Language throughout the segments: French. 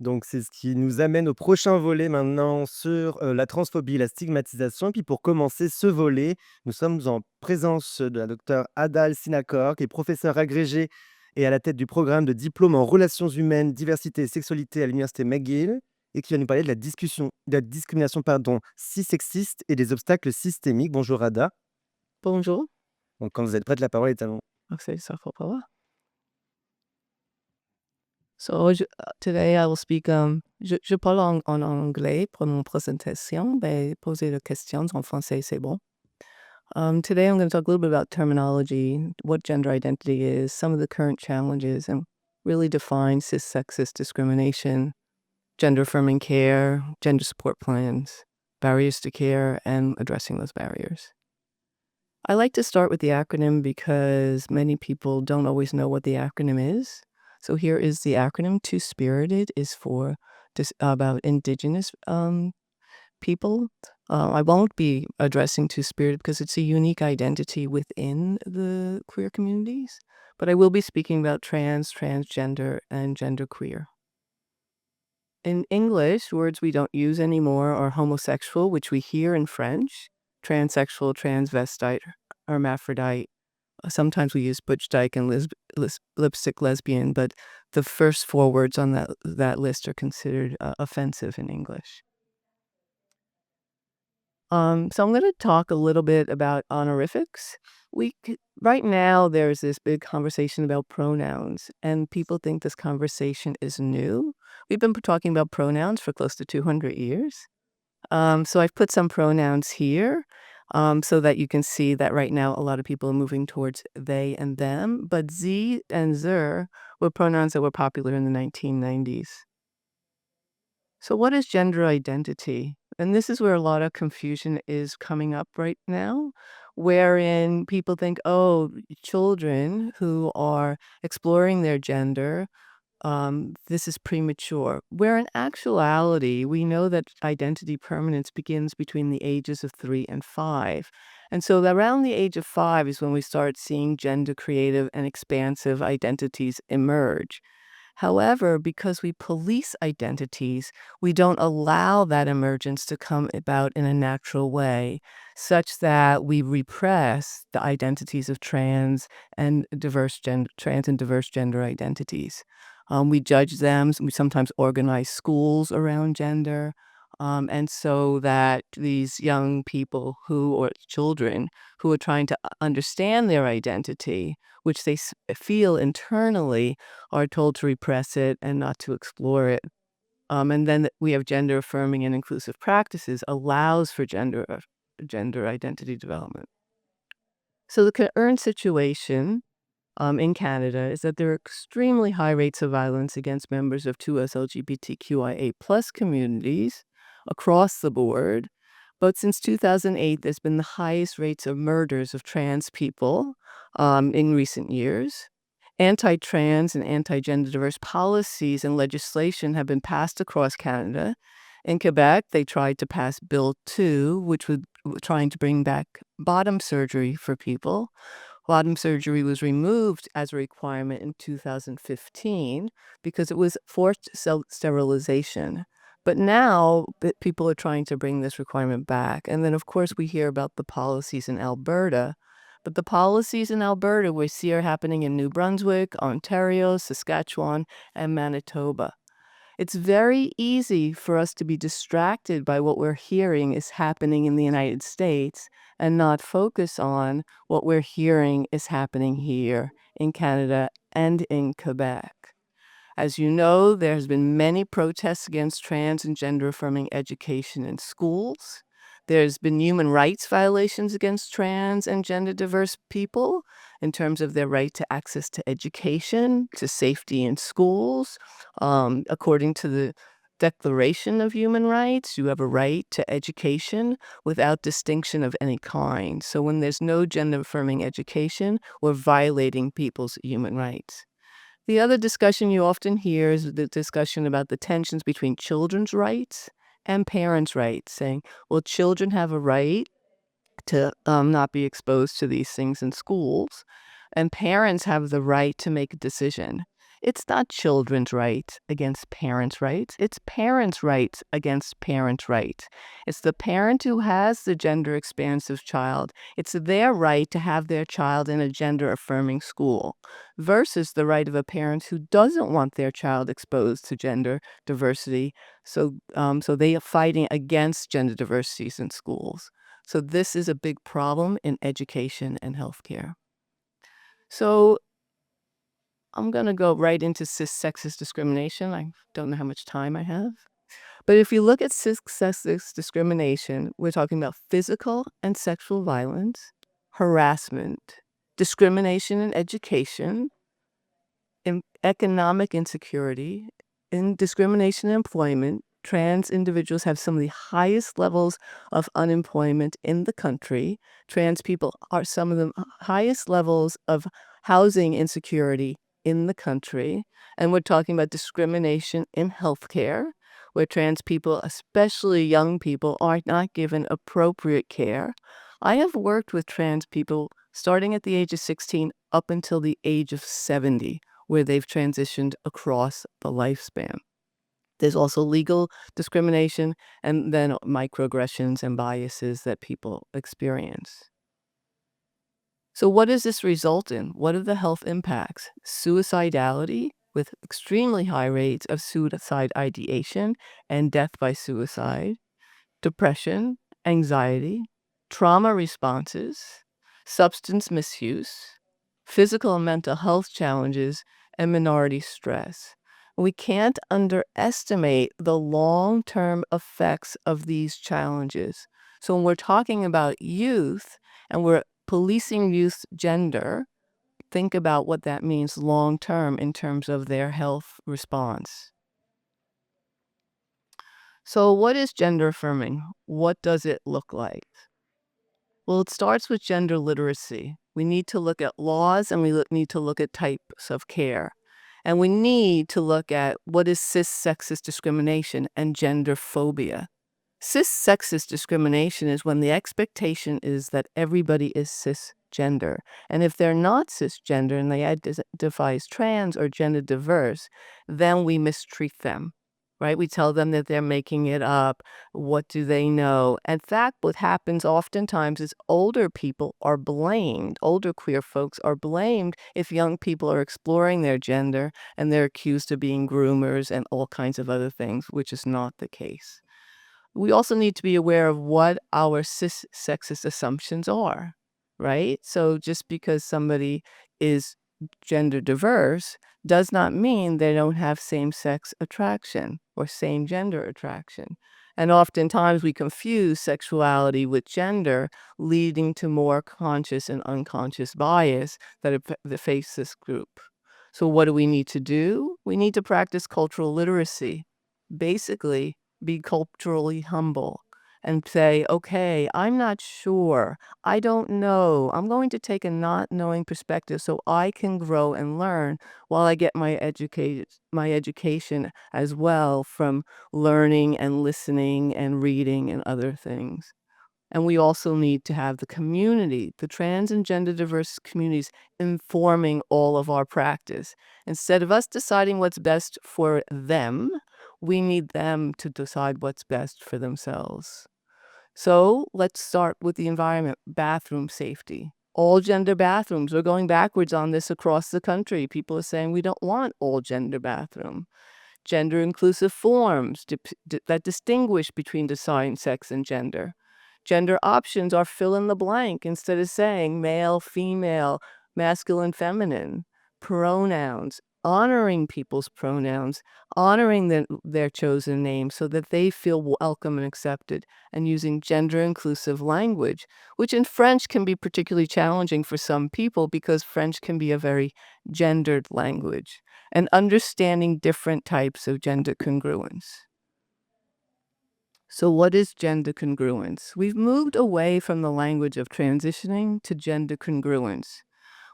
Donc c'est ce qui nous amène au prochain volet maintenant sur, la transphobie, la stigmatisation. Et puis pour commencer ce volet, nous sommes en présence de la docteure Adal Sinakor, qui est professeure agrégée et à la tête du programme de diplôme en relations humaines, diversité et sexualité à l'université McGill et qui va nous parler de la discrimination, pardon, cis-sexiste et des obstacles systémiques. Bonjour Ada. Bonjour, Donc quand vous êtes prête, la parole est à vous. c'est Safo Paula. Today I will speak. Je parle en anglais pour mon présentation, mais poser des questions en français, c'est bon. Today I'm going to talk a little bit about terminology, what gender identity is, some of the current challenges, and really define cis-sexist discrimination, gender-affirming care, gender support plans, barriers to care, and addressing those barriers. I like to start with the acronym because many people don't always know what the acronym is. So here is the acronym. Two Spirited is for about Indigenous people. I won't be addressing Two Spirited because it's a unique identity within the queer communities, but I will be speaking about trans, transgender, and genderqueer. In English, words we don't use anymore are homosexual, which we hear in French, transsexual, transvestite, hermaphrodite. Sometimes we use butch dyke and lipstick lesbian, but the first four words on that list are considered offensive in English. So I'm going to talk a little bit about honorifics. Right now there's this big conversation about pronouns, and people think this conversation is new. We've been talking about pronouns for close to 200 years. So I've put some pronouns here so that you can see that right now a lot of people are moving towards they and them, but sie and zer were pronouns that were popular in the 1990s. So what is gender identity? And this is where a lot of confusion is coming up right now, wherein people think, oh, children who are exploring their gender, this is premature. Where in actuality, we know that identity permanence begins between the ages of 3 and 5. And so around the age of 5 is when we start seeing gender creative and expansive identities emerge. However, because we police identities, we don't allow that emergence to come about in a natural way, such that we repress the identities of trans and diverse gender identities. We judge them. We sometimes organize schools around gender. And so that these young people or children who are trying to understand their identity, which they feel internally, are told to repress it and not to explore it. And then we have gender affirming and inclusive practices allows for gender identity development. So the current situation in Canada is that there are extremely high rates of violence against members of 2S LGBTQIA+ communities across the board. But since 2008, there's been the highest rates of murders of trans people in recent years. Anti-trans and anti-gender diverse policies and legislation have been passed across Canada. In Quebec, they tried to pass Bill 2, which was trying to bring back bottom surgery for people. Bottom surgery was removed as a requirement in 2015 because it was forced sterilization. But now people are trying to bring this requirement back. And then, of course, we hear about the policies in Alberta. But the policies in Alberta we see are happening in New Brunswick, Ontario, Saskatchewan, and Manitoba. It's very easy for us to be distracted by what we're hearing is happening in the United States and not focus on what we're hearing is happening here in Canada and in Quebec. As you know, there's been many protests against trans and gender-affirming education in schools. There's been human rights violations against trans and gender-diverse people in terms of their right to access to education, to safety in schools. According to the Declaration of Human Rights, you have a right to education without distinction of any kind. So when there's no gender-affirming education, we're violating people's human rights. The other discussion you often hear is the discussion about the tensions between children's rights and parents' rights, saying, well, children have a right to not be exposed to these things in schools, and parents have the right to make a decision. It's not children's rights against parents' rights. It's parents' rights against parents' rights. It's the parent who has the gender expansive child. It's their right to have their child in a gender affirming school versus the right of a parent who doesn't want their child exposed to gender diversity. So they are fighting against gender diversities in schools. So this is a big problem in education and healthcare. So I'm going to go right into cis-sexist discrimination. I don't know how much time I have. But if you look at cis-sexist discrimination, we're talking about physical and sexual violence, harassment, discrimination in education, economic insecurity, in discrimination in employment. Trans individuals have some of the highest levels of unemployment in the country. Trans people are some of the highest levels of housing insecurity in the country. And we're talking about discrimination in healthcare, where trans people, especially young people, are not given appropriate care. I have worked with trans people starting at the age of 16 up until the age of 70, where they've transitioned across the lifespan. There's also legal discrimination and then microaggressions and biases that people experience. So what does this result in? What are the health impacts? Suicidality, with extremely high rates of suicide ideation and death by suicide, depression, anxiety, trauma responses, substance misuse, physical and mental health challenges, and minority stress. We can't underestimate the long-term effects of these challenges. So when we're talking about youth and we're policing youth's gender, think about what that means long-term in terms of their health response. So what is gender affirming? What does it look like? Well, it starts with gender literacy. We need to look at laws and we need to look at types of care. And we need to look at what is cis-sexist discrimination and gender phobia. Cis-sexist discrimination is when the expectation is that everybody is cisgender. And if they're not cisgender and they identify as trans or gender diverse, then we mistreat them, right? We tell them that they're making it up. What do they know? In fact, what happens oftentimes is older people are blamed, older queer folks are blamed if young people are exploring their gender and they're accused of being groomers and all kinds of other things, which is not the case. We also need to be aware of what our cis-sexist assumptions are, right? So just because somebody is gender diverse does not mean they don't have same-sex attraction or same-gender attraction. And oftentimes we confuse sexuality with gender, leading to more conscious and unconscious bias that affects this group. So what do we need to do? We need to practice cultural literacy. Basically, be culturally humble and say, okay, I'm not sure. I don't know. I'm going to take a not knowing perspective so I can grow and learn while I get my education as well from learning and listening and reading and other things. And we also need to have the community, the trans and gender diverse communities informing all of our practice. Instead of us deciding what's best for them, we need them to decide what's best for themselves. So let's start with the environment, bathroom safety. All gender bathrooms, we're going backwards on this across the country. People are saying we don't want all gender bathroom. Gender inclusive forms that distinguish between assigned sex and gender. Gender options are fill in the blank instead of saying male, female, masculine, feminine. Pronouns, honoring people's pronouns, honoring their chosen name so that they feel welcome and accepted, and using gender inclusive language, which in French can be particularly challenging for some people because French can be a very gendered language, and understanding different types of gender congruence. So what is gender congruence? We've moved away from the language of transitioning to gender congruence,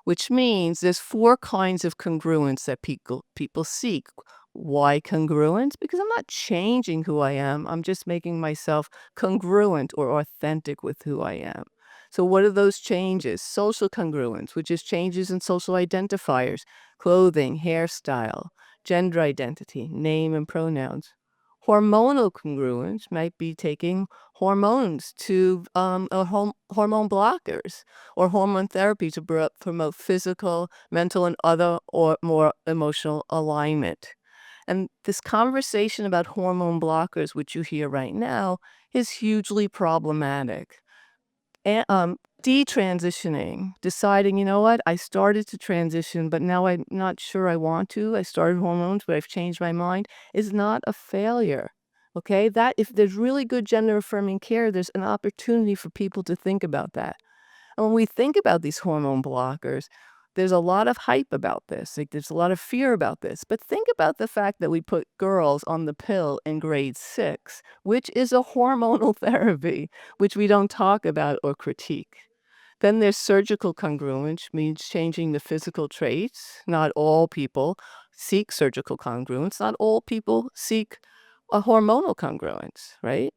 which means there's 4 kinds of congruence that people seek. Why congruence? Because I'm not changing who I am. I'm just making myself congruent or authentic with who I am. So what are those changes? Social congruence, which is changes in social identifiers. clothing, hairstyle, gender identity, name and pronouns. Hormonal congruence might be taking hormones to hormone blockers or hormone therapy to promote physical, mental, and other or more emotional alignment. And this conversation about hormone blockers, which you hear right now, is hugely problematic. And, detransitioning, deciding, you know what, I started to transition, but now I'm not sure I want to. I started hormones, but I've changed my mind, is not a failure. Okay? That if there's really good gender affirming care, there's an opportunity for people to think about that. And when we think about these hormone blockers, there's a lot of hype about this. Like there's a lot of fear about this. But think about the fact that we put girls on the pill in grade 6, which is a hormonal therapy, which we don't talk about or critique. Then there's surgical congruence, means changing the physical traits. Not all people seek surgical congruence. Not all people seek a hormonal congruence, right?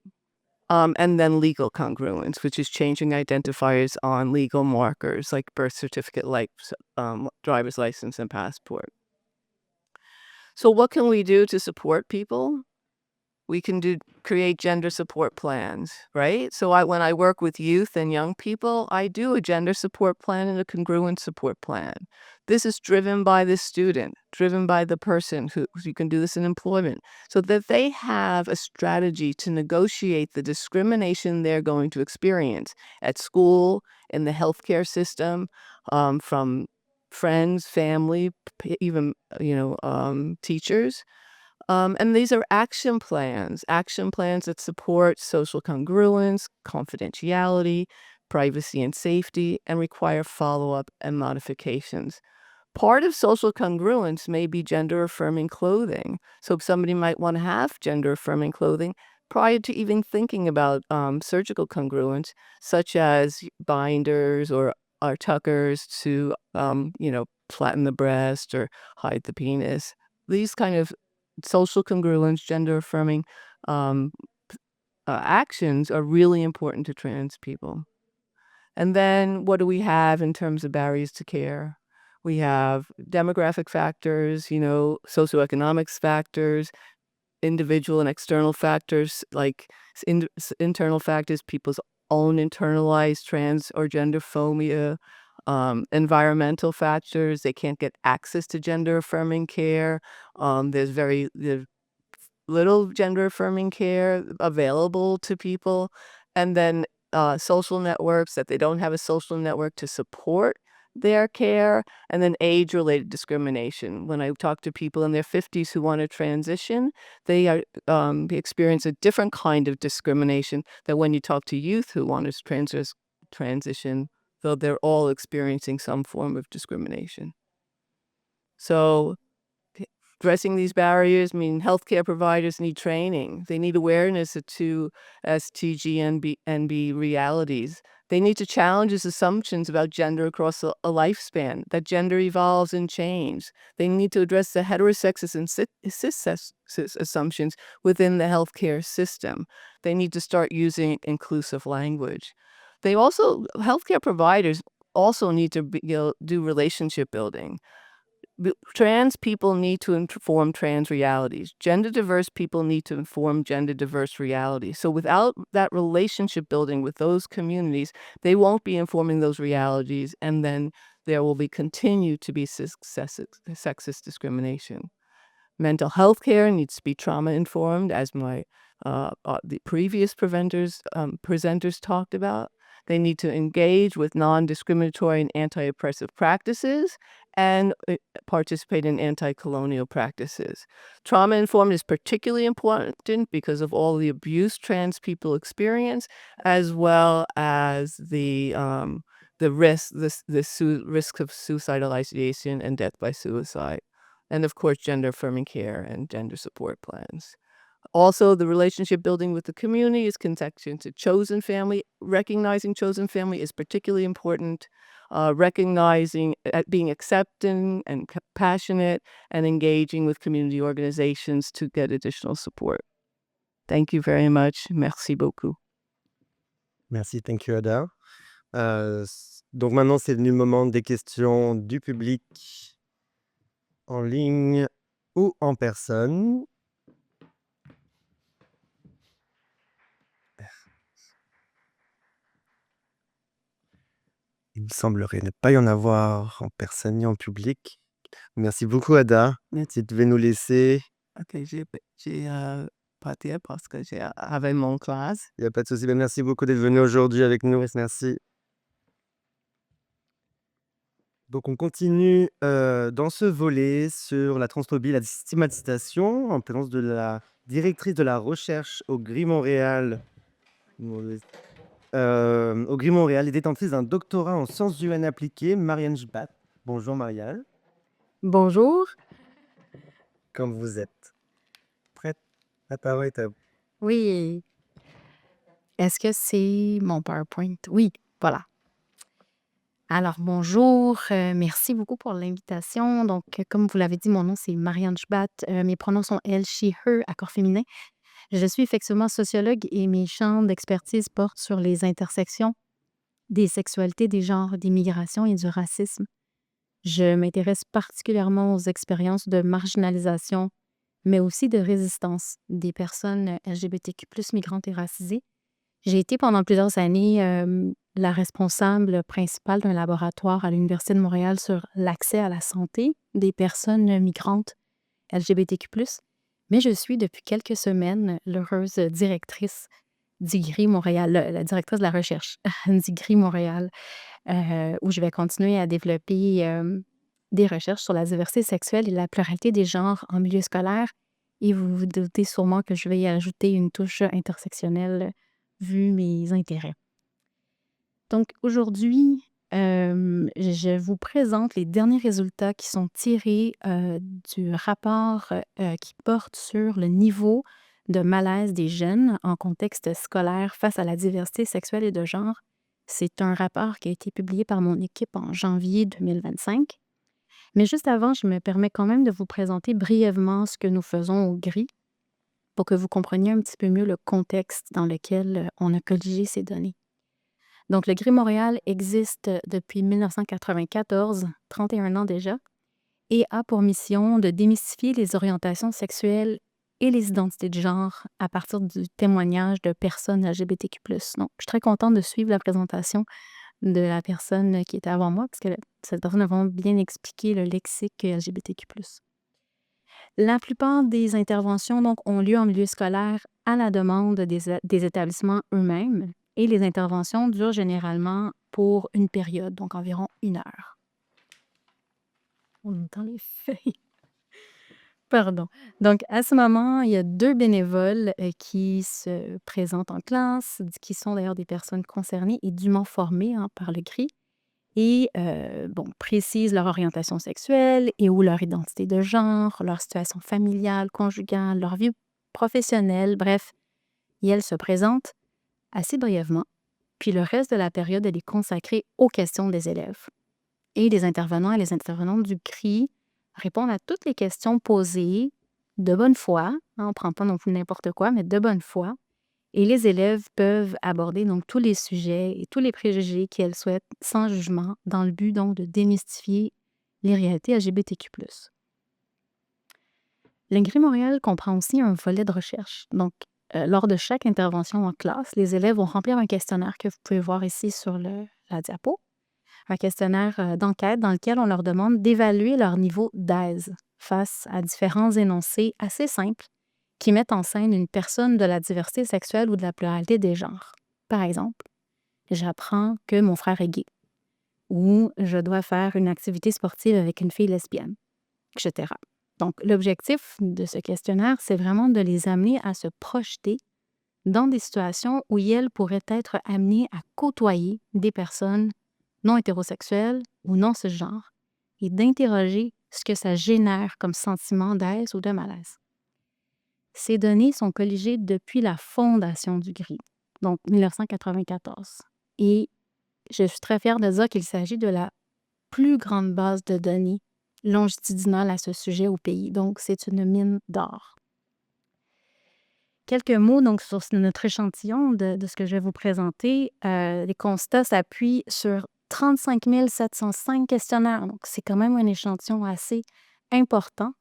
And then legal congruence, which is changing identifiers on legal markers like birth certificate, like driver's license and passport. So what can we do to support people? We can create gender support plans, right? So when I work with youth and young people, I do a gender support plan and a congruent support plan. This is driven by the student, driven by the person who you can do this in employment, so that they have a strategy to negotiate the discrimination they're going to experience at school, in the healthcare system, from friends, family, even teachers. And these are action plans that support social congruence, confidentiality, privacy and safety, and require follow-up and modifications. Part of social congruence may be gender affirming clothing. So somebody might want to have gender affirming clothing prior to even thinking about surgical congruence, such as binders or tuckers to, flatten the breast or hide the penis. These kind of social congruence, gender affirming um, actions are really important to trans people. And then what do we have in terms of barriers to care? We have demographic factors, socioeconomics factors, individual and external factors, like internal factors, people's own internalized trans or gender phobia, environmental factors, they can't get access to gender affirming care. There's little gender affirming care available to people, and then social networks that they don't have a social network to support their care, and then age-related discrimination. When I talk to people in their 50s who want to transition, they experience a different kind of discrimination than when you talk to youth who want to transition, though they're all experiencing some form of discrimination. So addressing these barriers mean healthcare providers need training. They need awareness to STGNB realities. They need to challenge these assumptions about gender across a lifespan, that gender evolves and changes. They need to address the heterosexist and cis assumptions within the healthcare system. They need to start using inclusive language. Healthcare providers also need to do relationship building. Trans people need to inform trans realities. Gender diverse people need to inform gender diverse realities. So without that relationship building with those communities, they won't be informing those realities, and then there will be continue to be sexist discrimination. Mental health care needs to be trauma informed, as the previous presenters talked about. They need to engage with non-discriminatory and anti-oppressive practices and participate in anti-colonial practices. Trauma informed is particularly important because of all the abuse trans people experience, as well as the risk of suicidal ideation and death by suicide. And of course, gender affirming care and gender support plans. Also, the relationship building with the community is connection to chosen family. Recognizing chosen family is particularly important. Recognizing, being accepting and compassionate, and engaging with community organizations to get additional support. Thank you very much. Merci beaucoup. Merci, thank you, Ada. Donc maintenant, c'est venu le moment des questions du public. en ligne ou en personne. Il me semblerait ne pas y en avoir en personne ni en public. Merci beaucoup Ada. Merci. Tu devais nous laisser. OK, partir parce que j'avais mon classe. Il y a pas de souci. Ben, merci beaucoup d'être venu aujourd'hui avec nous. Merci. Donc on continue, dans ce volet sur la transphobie, la stigmatisation, en présence de la directrice de la recherche au GRI Montréal, au GRI Montréal et détentrice d'un doctorat en sciences humaines appliquées, Marianne Jbat. Bonjour Marianne, Bonjour. comme vous êtes? Prête? La parole est à vous. Oui. Est-ce que c'est mon PowerPoint? Oui, voilà. Alors, bonjour. Merci beaucoup pour l'invitation. Donc, comme vous l'avez dit, mon nom, c'est Marianne Jbat. Mes pronoms sont elle, she, her, accord féminin. Je suis effectivement sociologue et mes champs d'expertise portent sur les intersections des sexualités, des genres, des migrations et du racisme. Je m'intéresse particulièrement aux expériences de marginalisation, mais aussi de résistance des personnes LGBTQ+ migrantes et racisées. J'ai été pendant plusieurs années la responsable principale d'un laboratoire à l'Université de Montréal sur l'accès à la santé des personnes migrantes LGBTQ+. Mais je suis depuis quelques semaines l'heureuse directrice d'IGRI Montréal, la directrice de la recherche d'IGRI Montréal, où je vais continuer à développer des recherches sur la diversité sexuelle et la pluralité des genres en milieu scolaire. Et vous vous doutez sûrement que je vais y ajouter une touche intersectionnelle vu mes intérêts. Donc aujourd'hui, je vous présente les derniers résultats qui sont tirés du rapport qui porte sur le niveau de malaise des jeunes en contexte scolaire face à la diversité sexuelle et de genre. C'est un rapport qui a été publié par mon équipe en janvier 2025. Mais juste avant, je me permets quand même de vous présenter brièvement ce que nous faisons au GRI pour que vous compreniez un petit peu mieux le contexte dans lequel on a colligé ces données. Donc, le GRI Montréal existe depuis 1994, 31 ans déjà, et a pour mission de démystifier les orientations sexuelles et les identités de genre à partir du témoignage de personnes LGBTQ+. Donc, je suis très contente de suivre la présentation de la personne qui était avant moi, parce que cette personne a vraiment bien expliqué le lexique LGBTQ+. La plupart des interventions donc, ont lieu en milieu scolaire à la demande des établissements eux-mêmes et les interventions durent généralement pour une période, donc environ 1 heure. On entend les feuilles. Pardon. Donc, à ce moment, il y a 2 bénévoles qui se présentent en classe, qui sont d'ailleurs des personnes concernées et dûment formées par le GRI et précisent leur orientation sexuelle et ou leur identité de genre, leur situation familiale, conjugale, leur vie professionnelle, bref. Et elles se présentent assez brièvement, puis le reste de la période, elle est consacrée aux questions des élèves. Et les intervenants et les intervenantes du GRI répondent à toutes les questions posées de bonne foi. On ne prend pas non plus n'importe quoi, mais de bonne foi. Et les élèves peuvent aborder donc tous les sujets et tous les préjugés qu'elles souhaitent sans jugement dans le but donc de démystifier les réalités LGBTQ+. Le GRI Montréal comprend aussi un volet de recherche. Donc, lors de chaque intervention en classe, les élèves vont remplir un questionnaire que vous pouvez voir ici sur la diapo. Un questionnaire d'enquête dans lequel on leur demande d'évaluer leur niveau d'aise face à différents énoncés assez simples qui mettent en scène une personne de la diversité sexuelle ou de la pluralité des genres. Par exemple, j'apprends que mon frère est gay ou je dois faire une activité sportive avec une fille lesbienne, etc. Donc, l'objectif de ce questionnaire, c'est vraiment de les amener à se projeter dans des situations où elles pourraient être amenées à côtoyer des personnes non hétérosexuelles ou non cisgenres et d'interroger ce que ça génère comme sentiment d'aise ou de malaise. Ces données sont colligées depuis la fondation du GRI, donc 1994. Et je suis très fière de dire qu'il s'agit de la plus grande base de données longitudinale à ce sujet au pays. Donc, c'est une mine d'or. Quelques mots donc sur notre échantillon de ce que je vais vous présenter. Les constats s'appuient sur 35 705 questionnaires. Donc, c'est quand même un échantillon assez important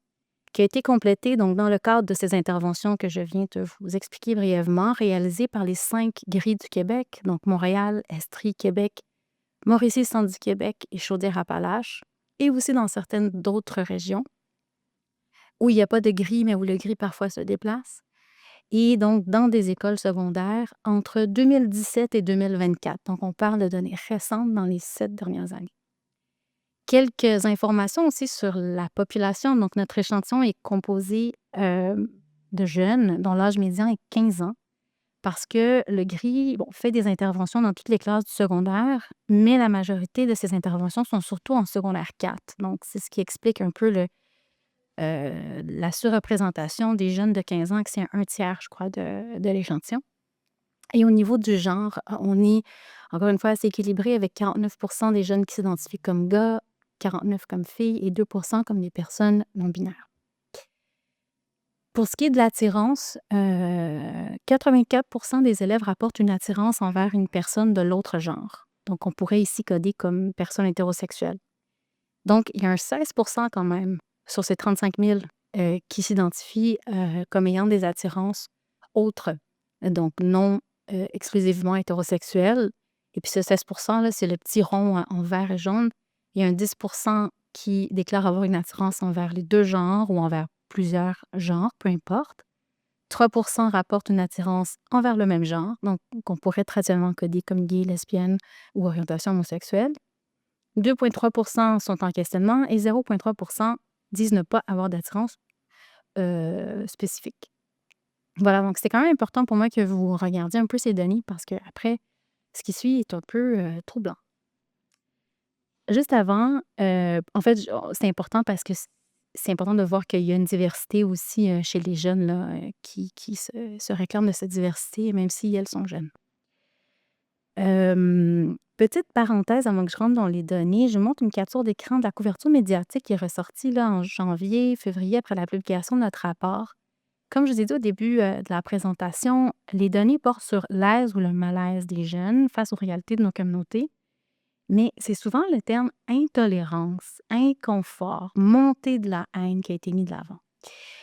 qui a été complété donc dans le cadre de ces interventions que je viens de vous expliquer brièvement, réalisées par les 5 grilles du Québec, donc Montréal, Estrie, Québec, Mauricie-Sandy-Québec et Chaudière-Appalaches, et aussi dans certaines d'autres régions où il n'y a pas de grille, mais où le gris parfois se déplace. Et donc, dans des écoles secondaires entre 2017 et 2024. Donc, on parle de données récentes dans les 7 dernières années. Quelques informations aussi sur la population. Donc, notre échantillon est composé de jeunes dont l'âge médian est 15 ans parce que le GRI fait des interventions dans toutes les classes du secondaire, mais la majorité de ces interventions sont surtout en secondaire 4. Donc, c'est ce qui explique un peu la surreprésentation des jeunes de 15 ans, que c'est un tiers, je crois, de l'échantillon. Et au niveau du genre, on est, encore une fois, assez équilibré avec 49 des jeunes qui s'identifient comme gars, 49 comme filles et 2 comme des personnes non-binaires. Pour ce qui est de l'attirance, 84 des élèves rapportent une attirance envers une personne de l'autre genre. Donc, on pourrait ici coder comme personne hétérosexuelle. Donc, il y a un 16 quand même sur ces 35 000 qui s'identifient comme ayant des attirances autres, donc non exclusivement hétérosexuelles. Et puis ce 16 là, c'est le petit rond en vert et jaune. Il y a un 10 qui déclare avoir une attirance envers les deux genres ou envers plusieurs genres, peu importe. 3 rapportent une attirance envers le même genre, donc qu'on pourrait traditionnellement coder comme gay, lesbienne ou orientation homosexuelle. 2,3 sont en questionnement et 0,3 disent ne pas avoir d'attirance spécifique. Voilà, donc c'est quand même important pour moi que vous regardiez un peu ces données parce que après, ce qui suit est un peu troublant. Juste avant, en fait, c'est important parce que c'est important de voir qu'il y a une diversité aussi chez les jeunes là, qui se réclament de cette diversité, même si elles sont jeunes. Petite parenthèse avant que je rentre dans les données, je montre une capture d'écran de la couverture médiatique qui est ressortie là, en janvier, février, après la publication de notre rapport. Comme je vous ai dit au début de la présentation, les données portent sur l'aise ou le malaise des jeunes face aux réalités de nos communautés, mais c'est souvent le terme intolérance, inconfort, montée de la haine qui a été mis de l'avant.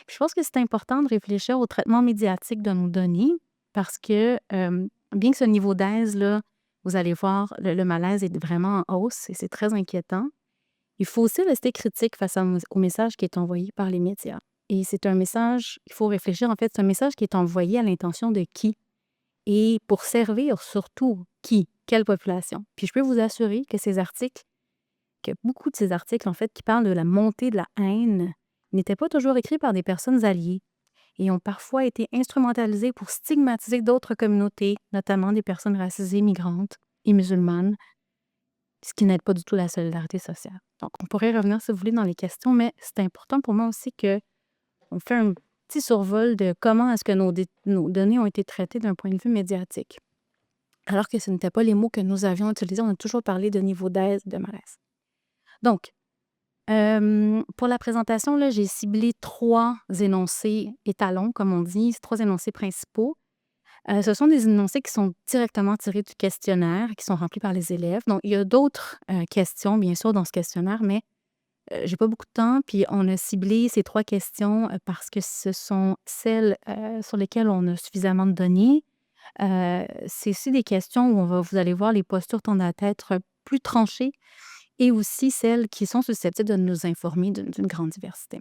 Puis je pense que c'est important de réfléchir au traitement médiatique de nos données parce que bien que ce niveau d'aise, là, vous allez voir, le malaise est vraiment en hausse et c'est très inquiétant. Il faut aussi rester critique face au message qui est envoyé par les médias. Et c'est un message, il faut réfléchir, en fait, c'est un message qui est envoyé à l'intention de qui et pour servir surtout qui, quelle population. Puis je peux vous assurer que beaucoup de ces articles, en fait, qui parlent de la montée de la haine, n'étaient pas toujours écrits par des personnes alliées et ont parfois été instrumentalisés pour stigmatiser d'autres communautés, notamment des personnes racisées, migrantes et musulmanes, ce qui n'aide pas du tout la solidarité sociale. Donc, on pourrait revenir, si vous voulez, dans les questions, mais c'est important pour moi aussi qu'on fait un petit survol de comment est-ce que nos données ont été traitées d'un point de vue médiatique. Alors que ce n'étaient pas les mots que nous avions utilisés, on a toujours parlé de niveau d'aise, de malaise. Donc, pour la présentation, là, j'ai ciblé 3 énoncés étalons, comme on dit, 3 énoncés principaux. Ce sont des énoncés qui sont directement tirés du questionnaire, qui sont remplis par les élèves. Donc, il y a d'autres questions, bien sûr, dans ce questionnaire, mais j'ai pas beaucoup de temps, puis on a ciblé ces 3 questions parce que ce sont celles sur lesquelles on a suffisamment de données. C'est aussi des questions où vous allez voir, les postures tendent à être plus tranchées et aussi celles qui sont susceptibles de nous informer d'une grande diversité.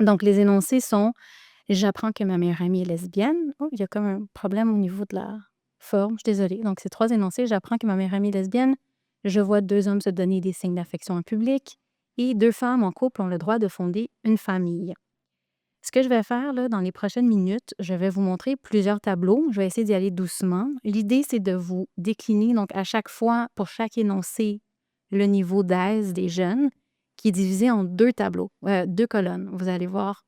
Donc, les énoncés sont: j'apprends que ma meilleure amie est lesbienne. Oh, il y a comme un problème au niveau de la forme, je suis désolée. Donc, c'est 3 énoncés. J'apprends que ma meilleure amie est lesbienne. Je vois 2 hommes se donner des signes d'affection en public. Et 2 femmes en couple ont le droit de fonder une famille. Ce que je vais faire là, dans les prochaines minutes, je vais vous montrer plusieurs tableaux. Je vais essayer d'y aller doucement. L'idée, c'est de vous décliner, donc à chaque fois, pour chaque énoncé, le niveau d'aise des jeunes, qui est divisé en 2 tableaux, 2 colonnes. Vous allez voir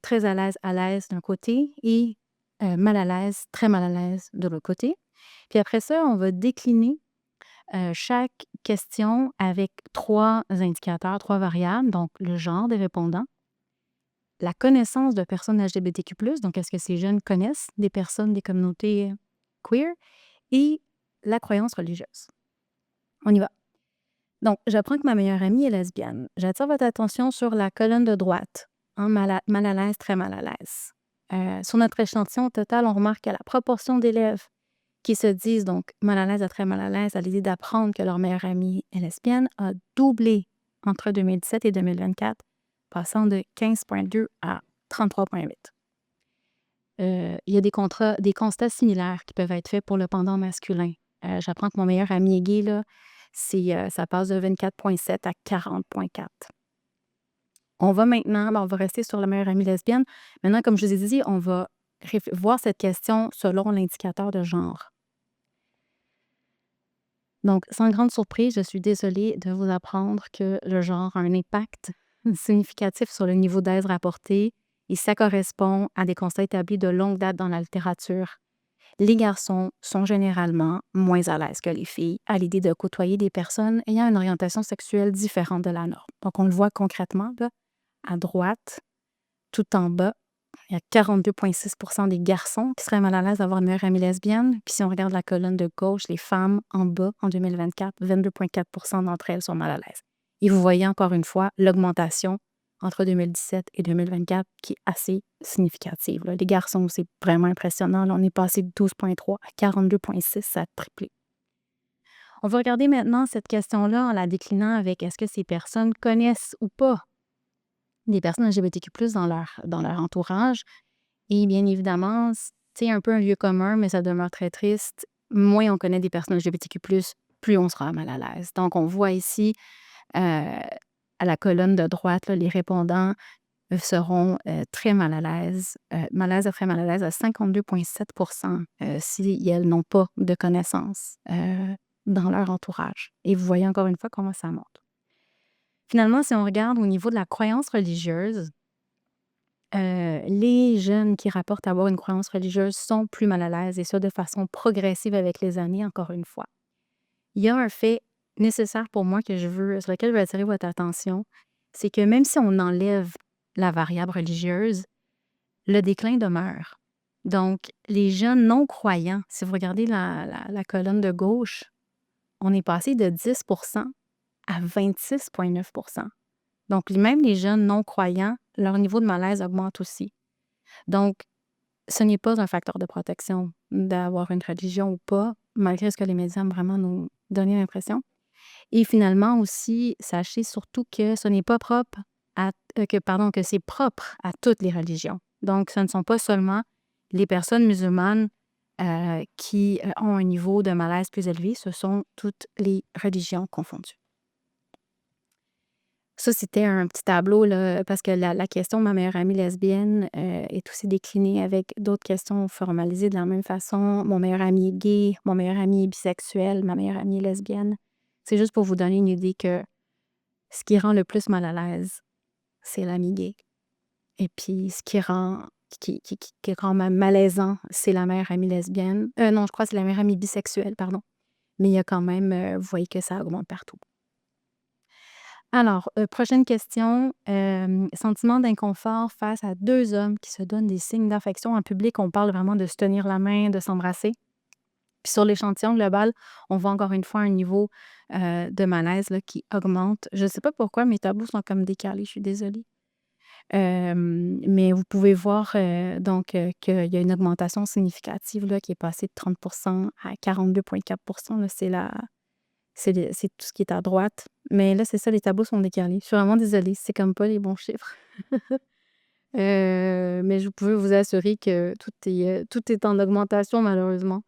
très à l'aise d'un côté et mal à l'aise, très mal à l'aise de l'autre côté. Puis après ça, on va décliner chaque question avec 3 indicateurs, 3 variables, donc le genre des répondants, la connaissance de personnes LGBTQ+, donc est-ce que ces jeunes connaissent des personnes des communautés queer, et la croyance religieuse. On y va. Donc, j'apprends que ma meilleure amie est lesbienne. J'attire votre attention sur la colonne de droite. Hein, mal à l'aise, très mal à l'aise. Sur notre échantillon total, on remarque que la proportion d'élèves qui se disent donc mal à l'aise à très mal à l'aise à l'idée d'apprendre que leur meilleure amie est lesbienne a doublé entre 2017 et 2024, passant de 15,2 à 33,8. Il y a des constats similaires qui peuvent être faits pour le pendant masculin. J'apprends que mon meilleur ami est gay, là, ça passe de 24,7 à 40,4. On va maintenant, on va rester sur la meilleure amie lesbienne. Maintenant, comme je vous ai dit, on va voir cette question selon l'indicateur de genre. Donc, sans grande surprise, je suis désolée de vous apprendre que le genre a un impact significatif sur le niveau d'aise rapporté et ça correspond à des constats établis de longue date dans la littérature. Les garçons sont généralement moins à l'aise que les filles à l'idée de côtoyer des personnes ayant une orientation sexuelle différente de la norme. Donc, on le voit concrètement, là, à droite, tout en bas, il y a 42,6% des garçons qui seraient mal à l'aise d'avoir une meilleure amie lesbienne. Puis si on regarde la colonne de gauche, les femmes en bas, en 2024, 22,4% d'entre elles sont mal à l'aise. Et vous voyez encore une fois l'augmentation entre 2017 et 2024 qui est assez significative, là. Les garçons, c'est vraiment impressionnant. Là, on est passé de 12,3 à 42,6, ça a triplé. On va regarder maintenant cette question-là en la déclinant avec est-ce que ces personnes connaissent ou pas des personnes LGBTQ+, dans leur entourage. Et bien évidemment, c'est un peu un lieu commun, mais ça demeure très triste. Moins on connaît des personnes LGBTQ+, plus on sera mal à l'aise. Donc, on voit ici, à la colonne de droite, là, les répondants seront très mal à l'aise, malaise à très mal à l'aise à 52,7% si elles n'ont pas de connaissances dans leur entourage. Et vous voyez encore une fois comment ça monte. Finalement, si on regarde au niveau de la croyance religieuse, les jeunes qui rapportent avoir une croyance religieuse sont plus mal à l'aise et ça de façon progressive avec les années, encore une fois. Il y a un fait nécessaire pour moi sur lequel je veux attirer votre attention, c'est que même si on enlève la variable religieuse, le déclin demeure. Donc, les jeunes non-croyants, si vous regardez la colonne de gauche, on est passé de 10% à 26,9%. Donc, même les jeunes non-croyants, leur niveau de malaise augmente aussi. Donc, ce n'est pas un facteur de protection d'avoir une religion ou pas, malgré ce que les médias aiment vraiment nous donner l'impression. Et finalement aussi, sachez surtout que ce n'est pas propre que c'est propre à toutes les religions. Donc, ce ne sont pas seulement les personnes musulmanes qui ont un niveau de malaise plus élevé, ce sont toutes les religions confondues. Ça, c'était un petit tableau, là, parce que la question de ma meilleure amie lesbienne est aussi déclinée avec d'autres questions formalisées de la même façon. Mon meilleur ami est gay, mon meilleur ami est bisexuel, ma meilleure amie est lesbienne. C'est juste pour vous donner une idée que ce qui rend le plus mal à l'aise, c'est l'ami gay. Et puis, ce qui rend malaisant, c'est la meilleure amie lesbienne. Non, je crois que c'est la meilleure amie bisexuelle, pardon. Mais il y a quand même, vous voyez que ça augmente partout. Alors, prochaine question. Sentiment d'inconfort face à deux hommes qui se donnent des signes d'affection en public. On parle vraiment de se tenir la main, de s'embrasser. Puis sur l'échantillon global, on voit encore une fois un niveau de malaise là, qui augmente. Je ne sais pas pourquoi mes tableaux sont comme décalés, je suis désolée. Mais vous pouvez voir donc qu'il y a une augmentation significative là, qui est passée de 30% à 42,4%. Là, c'est tout ce qui est à droite. Mais là, c'est ça, les tableaux sont décalés. Je suis vraiment désolée, c'est comme pas les bons chiffres. Mais je peux vous assurer que tout est en augmentation malheureusement.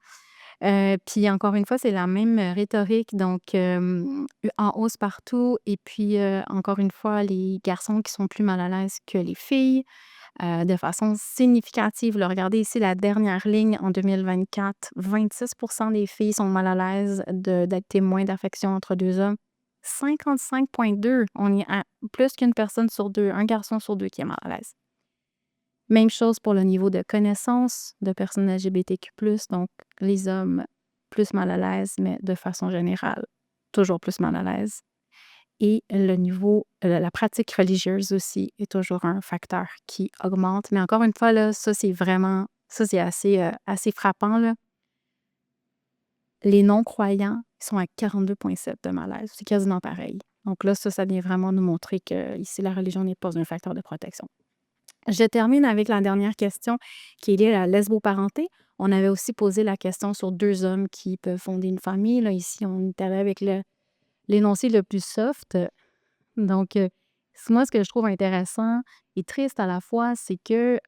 Puis encore une fois, c'est la même rhétorique, donc en hausse partout. Et puis encore une fois, les garçons qui sont plus mal à l'aise que les filles. De façon significative. Là, regardez ici la dernière ligne en 2024. 26% des filles sont mal à l'aise d'être témoins d'affection entre deux hommes. 55,2. On est à plus qu'une personne sur deux, un garçon sur deux qui est mal à l'aise. Même chose pour le niveau de connaissance de personnes LGBTQ+, donc les hommes plus mal à l'aise, mais de façon générale, toujours plus mal à l'aise. Et le niveau, la pratique religieuse aussi est toujours un facteur qui augmente. Mais encore une fois, là, ça, c'est assez frappant, là. Les non-croyants ils sont à 42,7 de malaise. C'est quasiment pareil. Donc là, ça vient vraiment nous montrer que ici, la religion n'est pas un facteur de protection. Je termine avec la dernière question qui est liée à la lesboparenté. On avait aussi posé la question sur 2 hommes qui peuvent fonder une famille. Là, ici, on est allé avec l'énoncé le plus soft. Donc, moi, ce que je trouve intéressant et triste à la fois, c'est que,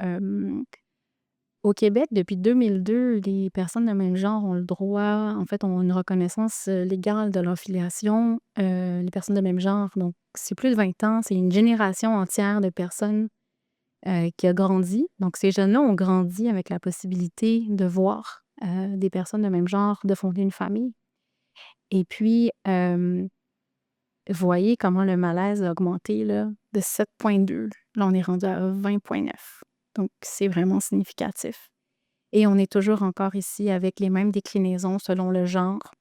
au Québec, depuis 2002, les personnes de même genre ont le droit, en fait, ont une reconnaissance, légale de leur filiation, les personnes de même genre. Donc, c'est plus de 20 ans, c'est une génération entière de personnes, qui a grandi. Donc ces jeunes-là ont grandi avec la possibilité de voir, des personnes de même genre, de fonder une famille. Et puis, voyez comment le malaise a augmenté là, de 7,2. Là, on est rendu à 20,9. Donc c'est vraiment significatif. Et on est toujours encore ici avec les mêmes déclinaisons selon le genre.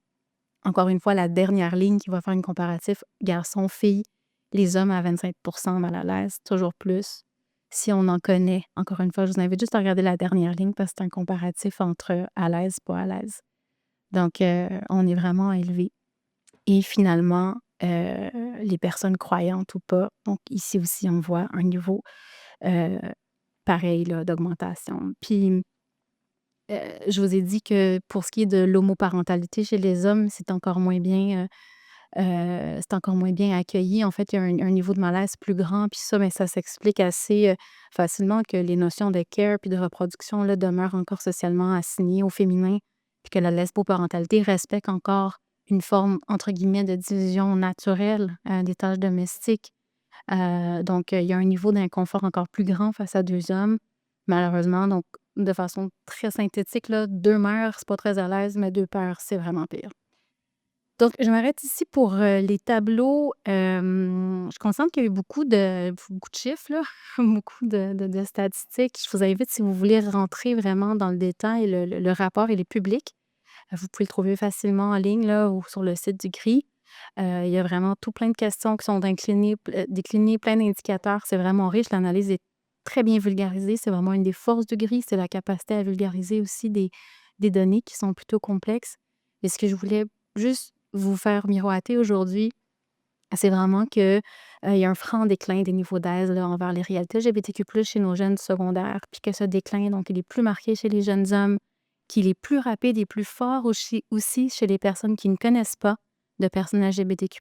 Encore une fois, la dernière ligne qui va faire une comparatif garçon-fille, les hommes à 25 mal à l'aise, toujours plus. Si on en connaît, encore une fois, je vous invite juste à regarder la dernière ligne parce que c'est un comparatif entre à l'aise, pas à l'aise. Donc, on est vraiment élevé. Et finalement, les personnes croyantes ou pas, donc ici aussi, on voit un niveau euh, pareil là, d'augmentation. Puis, je vous ai dit que pour ce qui est de l'homoparentalité chez les hommes, c'est encore moins bien accueilli. En fait, il y a un niveau de malaise plus grand, puis ça, mais ça s'explique assez, facilement que les notions de care puis de reproduction, là, demeurent encore socialement assignées au féminin, puis que la lesboparentalité respecte encore une forme, entre guillemets, de «division naturelle», des tâches domestiques. Donc, il y a un niveau d'inconfort encore plus grand face à 2 hommes, malheureusement. Donc, de façon très synthétique, là, 2 mères, c'est pas très à l'aise, mais 2 pères, c'est vraiment pire. Donc, je m'arrête ici pour, les tableaux. Je constate qu'il y a eu beaucoup de chiffres, là, beaucoup de statistiques. Je vous invite, si vous voulez rentrer vraiment dans le détail, le rapport, il est public. Vous pouvez le trouver facilement en ligne, là, ou sur le site du GRI. Il y a vraiment tout plein de questions qui sont déclinées, plein d'indicateurs. C'est vraiment riche. L'analyse est très bien vulgarisée. C'est vraiment une des forces du GRI, c'est la capacité à vulgariser aussi des données qui sont plutôt complexes. Et ce que je voulais juste vous faire miroiter aujourd'hui, c'est vraiment que, il y a un franc déclin des niveaux d'aise, là, envers les réalités LGBTQ+ chez nos jeunes secondaires, puis que ce déclin, donc, il est plus marqué chez les jeunes hommes, qu'il est plus rapide et plus fort aussi chez les personnes qui ne connaissent pas de personnes LGBTQ+,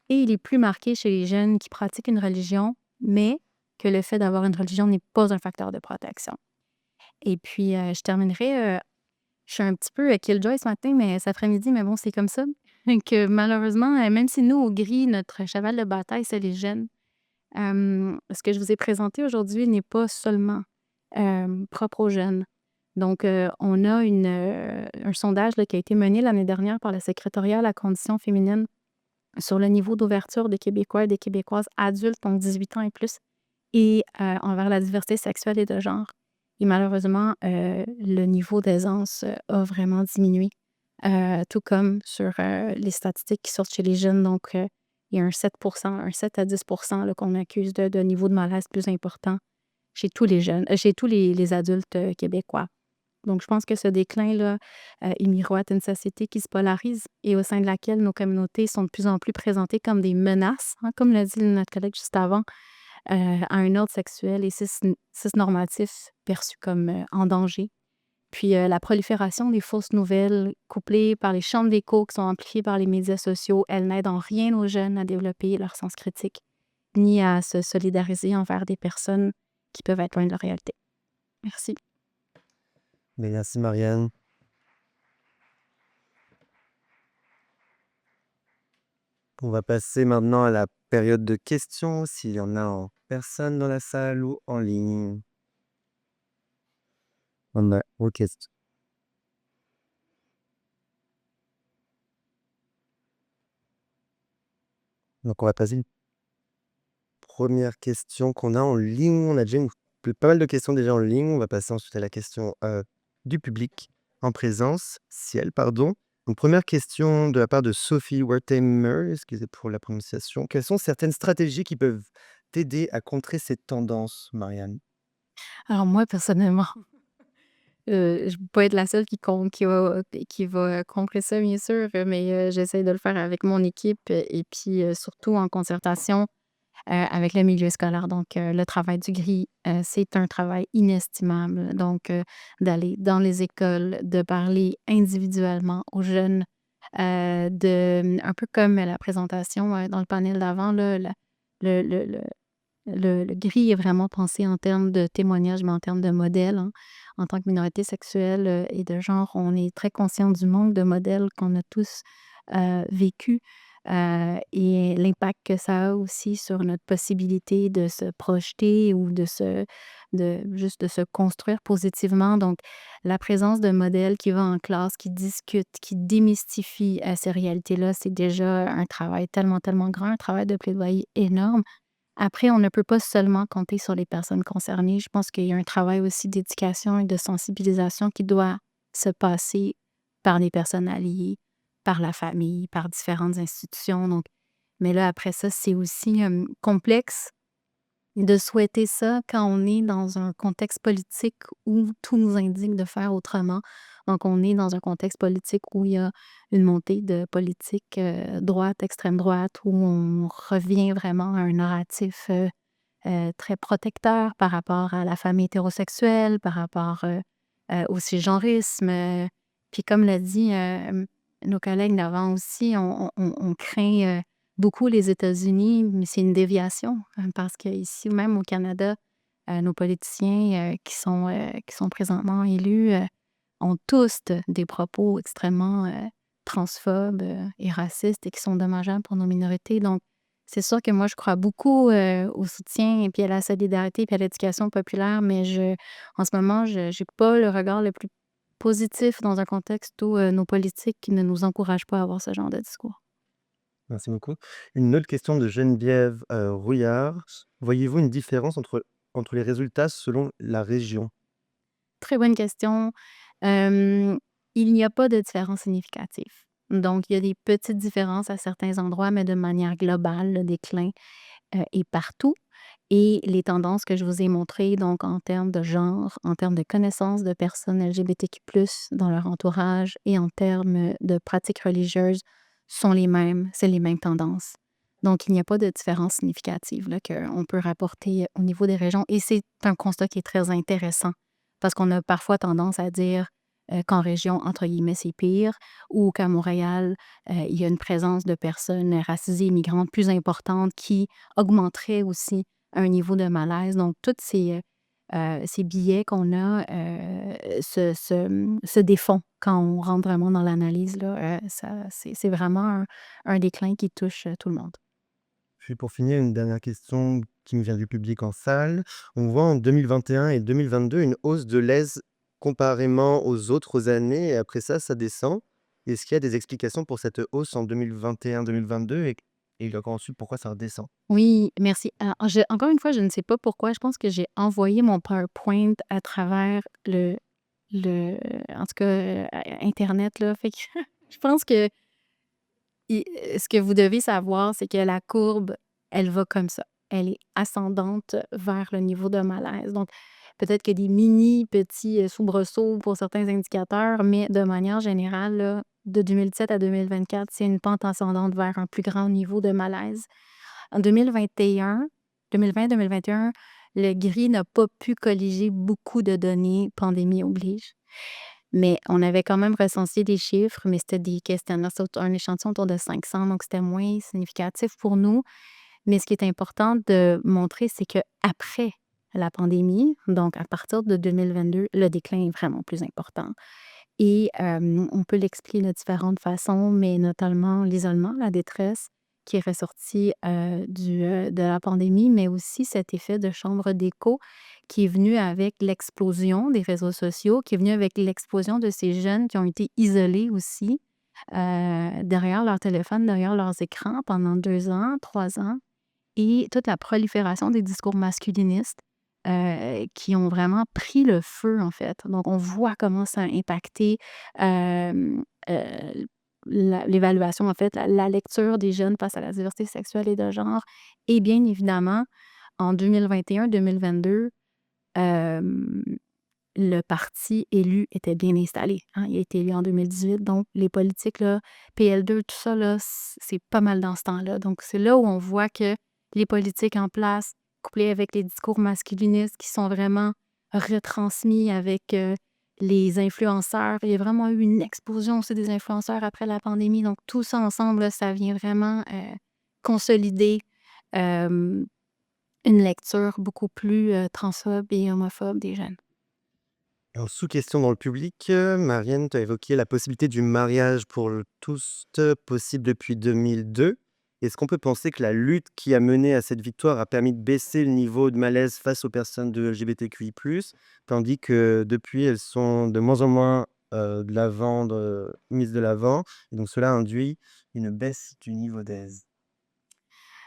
et il est plus marqué chez les jeunes qui pratiquent une religion, mais que le fait d'avoir une religion n'est pas un facteur de protection. Et puis, je terminerai, je suis un petit peu, killjoy ce matin, mais cet après-midi, mais bon, c'est comme ça. Que malheureusement, même si nous, au gris, notre cheval de bataille, c'est les jeunes, ce que je vous ai présenté aujourd'hui n'est pas seulement, propre aux jeunes. Donc, on a un sondage là, qui a été mené l'année dernière par le secrétariat à la condition féminine sur le niveau d'ouverture des Québécois et des Québécoises adultes, donc 18 ans et plus, et envers la diversité sexuelle et de genre. Et malheureusement, le niveau d'aisance, a vraiment diminué, tout comme sur, les statistiques qui sortent chez les jeunes. Donc, il y a un 7 à 10 là, qu'on accuse de niveau de malaise plus important chez tous les jeunes, chez tous les adultes, québécois. Donc je pense que ce déclin-là, il miroite une société qui se polarise et au sein de laquelle nos communautés sont de plus en plus présentées comme des menaces, hein, comme l'a dit notre collègue juste avant, à un ordre sexuel et cisnormatif perçu comme, en danger. Puis, la prolifération des fausses nouvelles couplées par les chambres d'écho qui sont amplifiées par les médias sociaux, elles n'aident en rien aux jeunes à développer leur sens critique, ni à se solidariser envers des personnes qui peuvent être loin de la réalité. Merci. Merci Marianne. On va passer maintenant à la période de questions, s'il y en a en personne dans la salle ou en ligne. On a aux questions. Donc on va passer une première question qu'on a en ligne. On a déjà pas mal de questions déjà en ligne. On va passer ensuite à la question du public en présence, ciel, pardon. Donc première question de la part de Sophie Wertheimer, excusez pour la prononciation. Quelles sont certaines stratégies qui peuvent t'aider à contrer cette tendance, Marianne? Alors moi, personnellement, je ne veux pas être la seule qui va concrétiser ça, bien sûr, mais j'essaie de le faire avec mon équipe, et puis, surtout en concertation, avec le milieu scolaire. Donc, le travail du GRI, c'est un travail inestimable. Donc, d'aller dans les écoles, de parler individuellement aux jeunes, un peu comme la présentation, dans le panel d'avant, là, le le le le GRI est vraiment pensé en termes de témoignage, mais en termes de modèle, hein. En tant que minorité sexuelle, et de genre, on est très conscient du manque de modèles qu'on a tous, vécu, et l'impact que ça a aussi sur notre possibilité de se projeter ou de se construire positivement. Donc, la présence de modèles qui va en classe, qui discutent, qui démystifient, ces réalités-là, c'est déjà un travail tellement, tellement grand, un travail de plaidoyer énorme. Après, on ne peut pas seulement compter sur les personnes concernées. Je pense qu'il y a un travail aussi d'éducation et de sensibilisation qui doit se passer par les personnes alliées, par la famille, par différentes institutions. Donc, mais là, après ça, c'est aussi complexe de souhaiter ça quand on est dans un contexte politique où tout nous indique de faire autrement. Donc, on est dans un contexte politique où il y a une montée de politique, droite, extrême droite, où on revient vraiment à un narratif, très protecteur par rapport à la famille hétérosexuelle, par rapport, au cisgenrisme, puis comme l'a dit, nos collègues d'avant aussi, on craint, beaucoup les États-Unis, mais c'est une déviation, parce qu'ici, même au Canada, nos politiciens, qui sont présentement élus, ont tous des propos extrêmement, transphobes, et racistes et qui sont dommageables pour nos minorités. Donc, c'est sûr que moi, je crois beaucoup, au soutien et puis à la solidarité puis à l'éducation populaire, mais en ce moment, je j'ai pas le regard le plus positif dans un contexte où, nos politiques ne nous encouragent pas à avoir ce genre de discours. Merci beaucoup. Une autre question de Geneviève, Rouillard. Voyez-vous une différence entre les résultats selon la région? Très bonne question. Hem, il n'y a pas de différence significative. Donc, il y a des petites différences à certains endroits, mais de manière globale, le déclin, est partout. Et les tendances que je vous ai montrées, donc en termes de genre, en termes de connaissances de personnes LGBTQ+, dans leur entourage et en termes de pratiques religieuses sont les mêmes, c'est les mêmes tendances. Donc, il n'y a pas de différence significative là, qu'on peut rapporter au niveau des régions. Et c'est un constat qui est très intéressant parce qu'on a parfois tendance à dire qu'en région, entre guillemets, c'est pire, ou qu'à Montréal, il y a une présence de personnes racisées et migrantes plus importante qui augmenterait aussi un niveau de malaise. Donc, toutes ces billets qu'on a, se défont quand on rentre vraiment dans l'analyse, là, c'est vraiment un déclin qui touche, tout le monde. Puis pour finir, une dernière question qui me vient du public en salle. On voit en 2021 et 2022 une hausse de l'aise comparément aux autres années et après ça descend. Est-ce qu'il y a des explications pour cette hausse en 2021-2022 et encore ensuite pourquoi ça redescend? Oui, merci. Alors, encore une fois, je ne sais pas pourquoi. Je pense que j'ai envoyé mon PowerPoint à travers le en tout cas, internet, là. Fait que je pense que ce que vous devez savoir, c'est que la courbe, elle va comme ça. Elle est ascendante vers le niveau de malaise. Donc, peut-être que des mini petits, soubresauts pour certains indicateurs, mais de manière générale, là, de 2017 à 2024, c'est une pente ascendante vers un plus grand niveau de malaise. En 2020-2021, le GRI n'a pas pu colliger beaucoup de données, pandémie oblige. Mais on avait quand même recensé des chiffres, mais c'était des questionnaires, c'est un échantillon autour de 500, donc c'était moins significatif pour nous. Mais ce qui est important de montrer, c'est qu'après la pandémie, donc à partir de 2022, le déclin est vraiment plus important. Et on peut l'expliquer de différentes façons, mais notamment l'isolement, la détresse qui est ressortie, de la pandémie, mais aussi cet effet de chambre d'écho qui est venu avec l'explosion des réseaux sociaux, qui est venu avec l'explosion de ces jeunes qui ont été isolés aussi, derrière leur téléphone, derrière leurs écrans pendant 2 ans, 3 ans, et toute la prolifération des discours masculinistes, qui ont vraiment pris le feu, en fait. Donc on voit comment ça a impacté, hem, l'évaluation, en fait, la lecture des jeunes face à la diversité sexuelle et de genre. Et bien évidemment, en 2021-2022, hem, le parti élu était bien installé, hein. Il a été élu en 2018, donc les politiques, là, PL2, tout ça, là, c'est pas mal dans ce temps-là. Donc c'est là où on voit que les politiques en place, couplées avec les discours masculinistes qui sont vraiment retransmis avec, les influenceurs. Il y a vraiment eu une explosion aussi des influenceurs après la pandémie. Donc tout ça ensemble, là, ça vient vraiment, consolider, hem, une lecture beaucoup plus, transphobe et homophobe des jeunes. Alors, sous question dans le public, Marianne, tu as évoqué la possibilité du mariage pour tous possible depuis 2002. Est-ce qu'on peut penser que la lutte qui a mené à cette victoire a permis de baisser le niveau de malaise face aux personnes de LGBTQI+, tandis que depuis, elles sont de moins en moins de l'avant, mises de l'avant, et donc cela induit une baisse du niveau d'aise.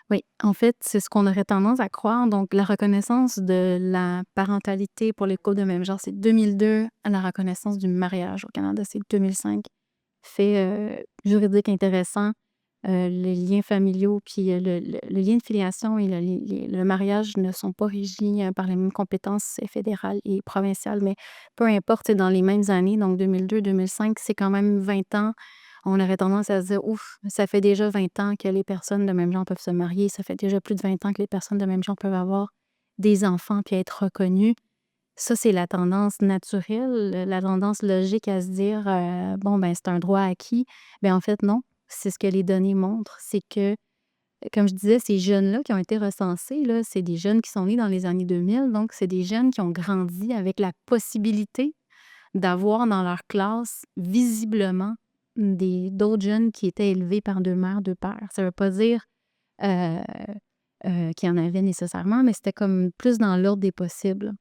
Oui, en fait, c'est ce qu'on aurait tendance à croire. Donc, la reconnaissance de la parentalité pour les couples de même genre, c'est 2002. La reconnaissance du mariage au Canada, c'est 2005. Fait juridique intéressant, les liens familiaux, puis le lien de filiation et le mariage ne sont pas régis par les mêmes compétences fédérales et provinciales, mais peu importe, c'est dans les mêmes années, donc 2002-2005, c'est quand même 20 ans. On aurait tendance à se dire, ouf, ça fait déjà 20 ans que les personnes de même genre peuvent se marier, ça fait déjà plus de 20 ans que les personnes de même genre peuvent avoir des enfants puis être reconnues. Ça, c'est la tendance naturelle, la tendance logique à se dire, bon, ben, c'est un droit acquis. Ben, en fait, non. C'est ce que les données montrent. C'est que, comme je disais, ces jeunes-là qui ont été recensés, là, c'est des jeunes qui sont nés dans les années 2000. Donc, c'est des jeunes qui ont grandi avec la possibilité d'avoir dans leur classe, visiblement, d'autres jeunes qui étaient élevés par 2 mères, 2 pères. Ça veut pas dire, heu qu'il y en avait nécessairement, mais c'était comme plus dans l'ordre des possibles.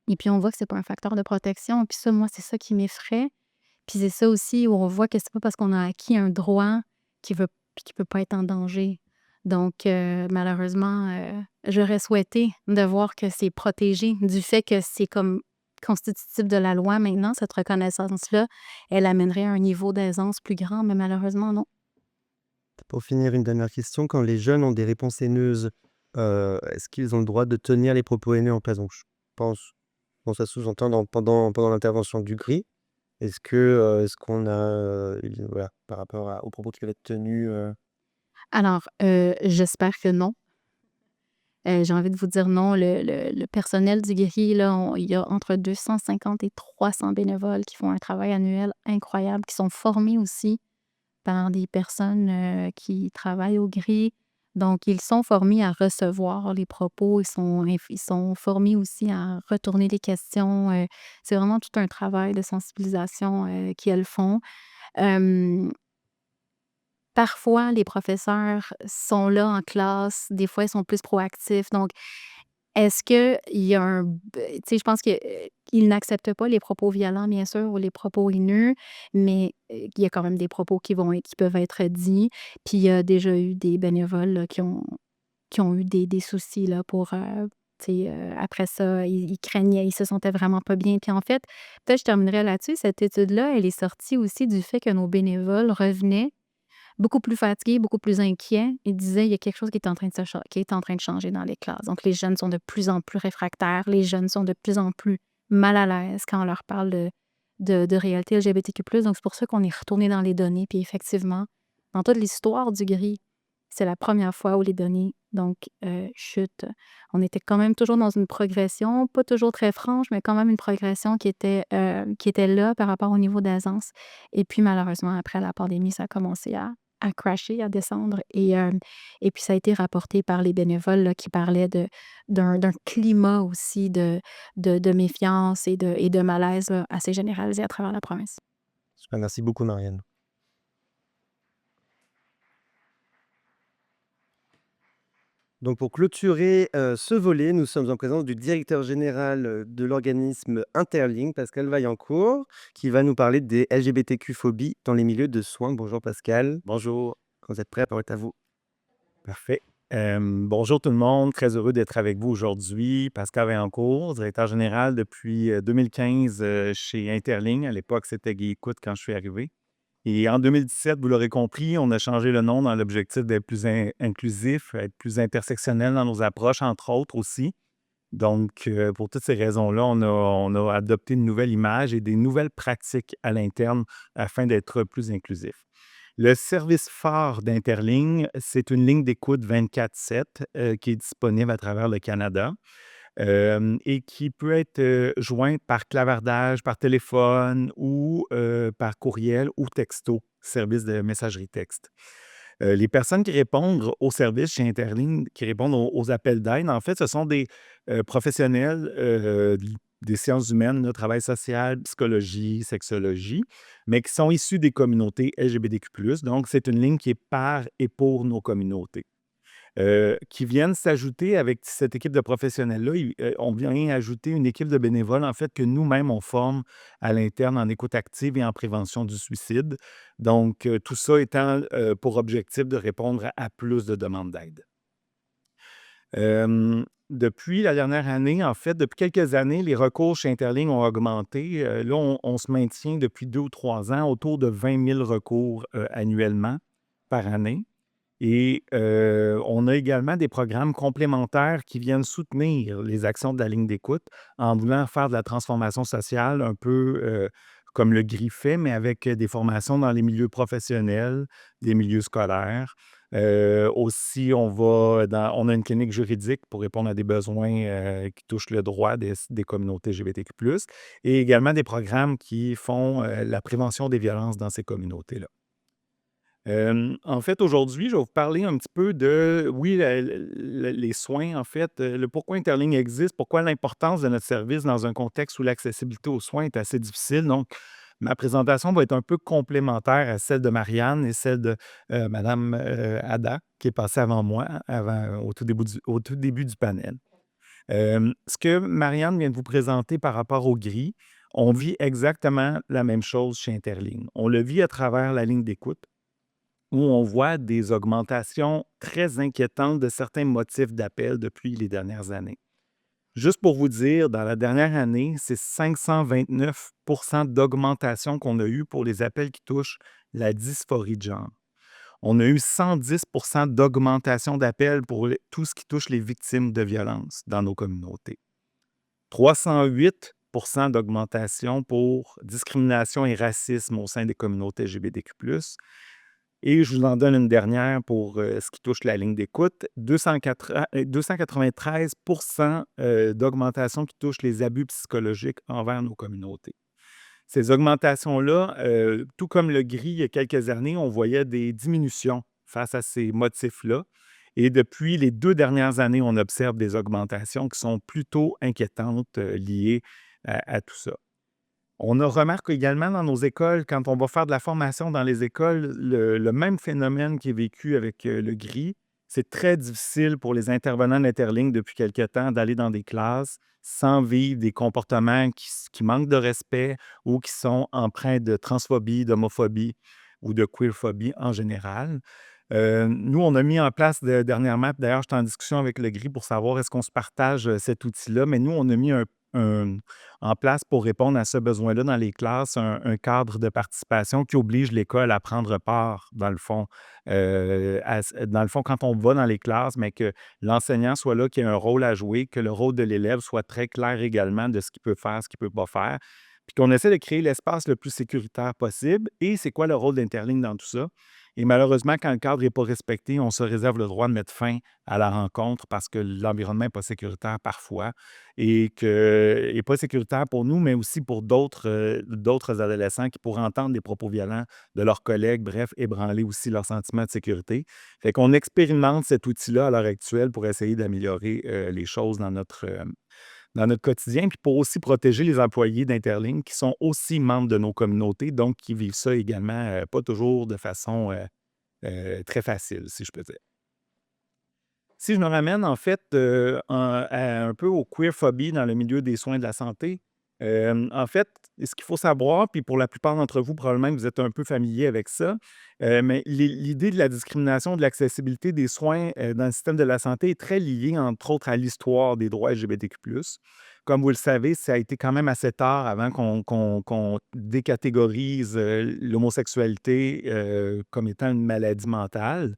Et puis on voit que c'est pas un facteur de protection. Puis ça, moi, c'est ça qui m'effraie. Puis c'est ça aussi où on voit que c'est pas parce qu'on a acquis un droit qui veut qui peut pas être en danger. Donc malheureusement, j'aurais souhaité de voir que c'est protégé du fait que c'est comme constitutif de la loi maintenant, cette reconnaissance-là, elle amènerait un niveau d'aisance plus grand, mais malheureusement, non. Pour finir, une dernière question. Quand les jeunes ont des réponses haineuses, est-ce qu'ils ont le droit de tenir les propos haineux en place? Donc je pense ça sous-entend pendant l'intervention du GRI. Est-ce qu'on a, voilà, par rapport aux propos qui peuvent être tenus, Alors, j'espère que non. J'ai envie de vous dire non, le personnel du guéri, là, il y a entre 250 et 300 bénévoles qui font un travail annuel incroyable, qui sont formés aussi par des personnes, qui travaillent au gris. Donc ils sont formés à recevoir les propos, ils sont formés aussi à retourner les questions, c'est vraiment tout un travail de sensibilisation, qu'elles font. Hem Parfois, les professeurs sont là en classe, des fois, ils sont plus proactifs. Donc, est-ce qu'il y a un b tu sais, je pense que, ils n'acceptent pas les propos violents, bien sûr, ou les propos haineux, mais, il y a quand même des propos qui peuvent être dits. Puis, il y a déjà eu des bénévoles, là, qui ont eu des soucis, là, pour, tu sais, après ça, ils craignaient, ils se sentaient vraiment pas bien. Puis, en fait, peut-être je terminerai là-dessus, cette étude-là, elle est sortie aussi du fait que nos bénévoles revenaient beaucoup plus fatigués, beaucoup plus inquiets. Ils disaient: «Il y a quelque chose qui est en train de se cha qui est en train de changer dans les classes». Donc les jeunes sont de plus en plus réfractaires, les jeunes sont de plus en plus mal à l'aise quand on leur parle de réalité LGBTQ+. Donc c'est pour ça qu'on est retourné dans les données. Puis effectivement, dans toute l'histoire du GRI, c'est la première fois où les données donc chutent. On était quand même toujours dans une progression, pas toujours très franche, mais quand même une progression qui était là par rapport au niveau d'aisance. Et puis malheureusement, après la pandémie, ça a commencé à crasher, à descendre et puis ça a été rapporté par les bénévoles, là, qui parlaient d'un climat aussi de méfiance et de malaise, là, assez généralisé à travers la province. super, merci beaucoup Marianne. Donc pour clôturer, ce volet, nous sommes en présence du directeur général, de l'organisme Interlink, Pascal Vaillancourt, qui va nous parler des LGBTQ-phobies dans les milieux de soins. Bonjour Pascal, Bonjour, quand vous êtes prêt, la parole est à vous. parfait. Bonjour tout le monde, très heureux d'être avec vous aujourd'hui. Pascal Vaillancourt, directeur général depuis 2015 chez Interling. À l'époque, c'était Guy Écoute quand je suis arrivé. Et en 2017, vous l'aurez compris, on a changé le nom dans l'objectif d'être plus inclusif, être plus intersectionnel dans nos approches, entre autres aussi. Donc, pour toutes ces raisons-là, on a adopté une nouvelle image et des nouvelles pratiques à l'interne afin d'être plus inclusif. Le service phare d'Interligne, c'est une ligne d'écoute 24/7 qui est disponible à travers le Canada et qui peut être jointe par clavardage, par téléphone ou par courriel ou texto, service de messagerie texte. Les personnes qui répondent au service chez Interligne, qui répondent aux appels d'aide, en fait, ce sont des professionnels des sciences humaines, là, travail social, psychologie, sexologie, mais qui sont issus des communautés LGBTQ+. Donc, c'est une ligne qui est par et pour nos communautés. Qui viennent s'ajouter avec cette équipe de professionnels-là. On vient ajouter une équipe de bénévoles, en fait, que nous-mêmes, on forme à l'interne en écoute active et en prévention du suicide. Donc, tout ça étant pour objectif de répondre à plus de demandes d'aide. Depuis la dernière année, en fait, depuis quelques années, les recours chez Interligne ont augmenté. Là, on se maintient depuis 2 ou 3 ans autour de 20 000 recours annuellement par année. Et on a également des programmes complémentaires qui viennent soutenir les actions de la ligne d'écoute en voulant faire de la transformation sociale un peu comme le GRI fait, mais avec des formations dans les milieux professionnels, des milieux scolaires. Aussi, on a une clinique juridique pour répondre à des besoins qui touchent le droit des communautés LGBTQ+, et également des programmes qui font la prévention des violences dans ces communautés-là. En fait, aujourd'hui, je vais vous parler un petit peu de, oui, les soins, en fait, le pourquoi Interligne existe, pourquoi l'importance de notre service dans un contexte où l'accessibilité aux soins est assez difficile. Donc, ma présentation va être un peu complémentaire à celle de Marianne et celle de Madame Ada, qui est passée avant moi, au tout début du panel. Ce que Marianne vient de vous présenter par rapport au GRI, on vit exactement la même chose chez Interligne. On le vit à travers la ligne d'écoute où on voit des augmentations très inquiétantes de certains motifs d'appel depuis les dernières années. Juste pour vous dire, dans la dernière année, c'est 529 d'augmentation qu'on a eu pour les appels qui touchent la dysphorie de genre. On a eu 110 d'augmentation d'appels pour tout ce qui touche les victimes de violences dans nos communautés. 308 d'augmentation pour discrimination et racisme au sein des communautés LGBTQ+. Et je vous en donne une dernière pour ce qui touche la ligne d'écoute. 293 d'augmentation qui touche les abus psychologiques envers nos communautés. Ces augmentations-là, tout comme le GRI il y a quelques années, on voyait des diminutions face à ces motifs-là. Et depuis les 2 dernières années, on observe des augmentations qui sont plutôt inquiétantes liées à tout ça. On remarque également dans nos écoles, quand on va faire de la formation dans les écoles, le même phénomène qui est vécu avec le GRI. C'est très difficile pour les intervenants d'Interligne depuis quelque temps d'aller dans des classes sans vivre des comportements qui manquent de respect ou qui sont empreints de transphobie, d'homophobie ou de queerphobie en général. Nous, on a mis en place dernièrement, puis d'ailleurs, j'étais en discussion avec le GRI pour savoir est-ce qu'on se partage cet outil-là, mais nous, on a mis en place pour répondre à ce besoin-là dans les classes, un cadre de participation qui oblige l'école à prendre part, dans le fond, quand on va dans les classes, mais que l'enseignant soit là, qu'il ait un rôle à jouer, que le rôle de l'élève soit très clair également de ce qu'il peut faire, ce qu'il ne peut pas faire, puis qu'on essaie de créer l'espace le plus sécuritaire possible. Et c'est quoi le rôle d'Interligne dans tout ça? Et malheureusement, quand le cadre n'est pas respecté, on se réserve le droit de mettre fin à la rencontre parce que l'environnement n'est pas sécuritaire parfois et qu'il n'est pas sécuritaire pour nous, mais aussi pour d'autres adolescents qui pourraient entendre des propos violents de leurs collègues, bref, ébranler aussi leur sentiment de sécurité. Fait qu'on expérimente cet outil-là à l'heure actuelle pour essayer d'améliorer les choses dans notre quotidien, puis pour aussi protéger les employés d'Interligne qui sont aussi membres de nos communautés, donc qui vivent ça également pas toujours de façon très facile, si je peux dire. Si je me ramène en fait un peu aux queerphobies dans le milieu des soins de la santé, en fait, ce qu'il faut savoir, puis pour la plupart d'entre vous, probablement que vous êtes un peu familier avec ça, mais l'idée de la discrimination, de l'accessibilité des soins dans le système de la santé est très liée, entre autres, à l'histoire des droits LGBTQ+. Comme vous le savez, ça a été quand même assez tard avant qu'on décatégorise l'homosexualité comme étant une maladie mentale.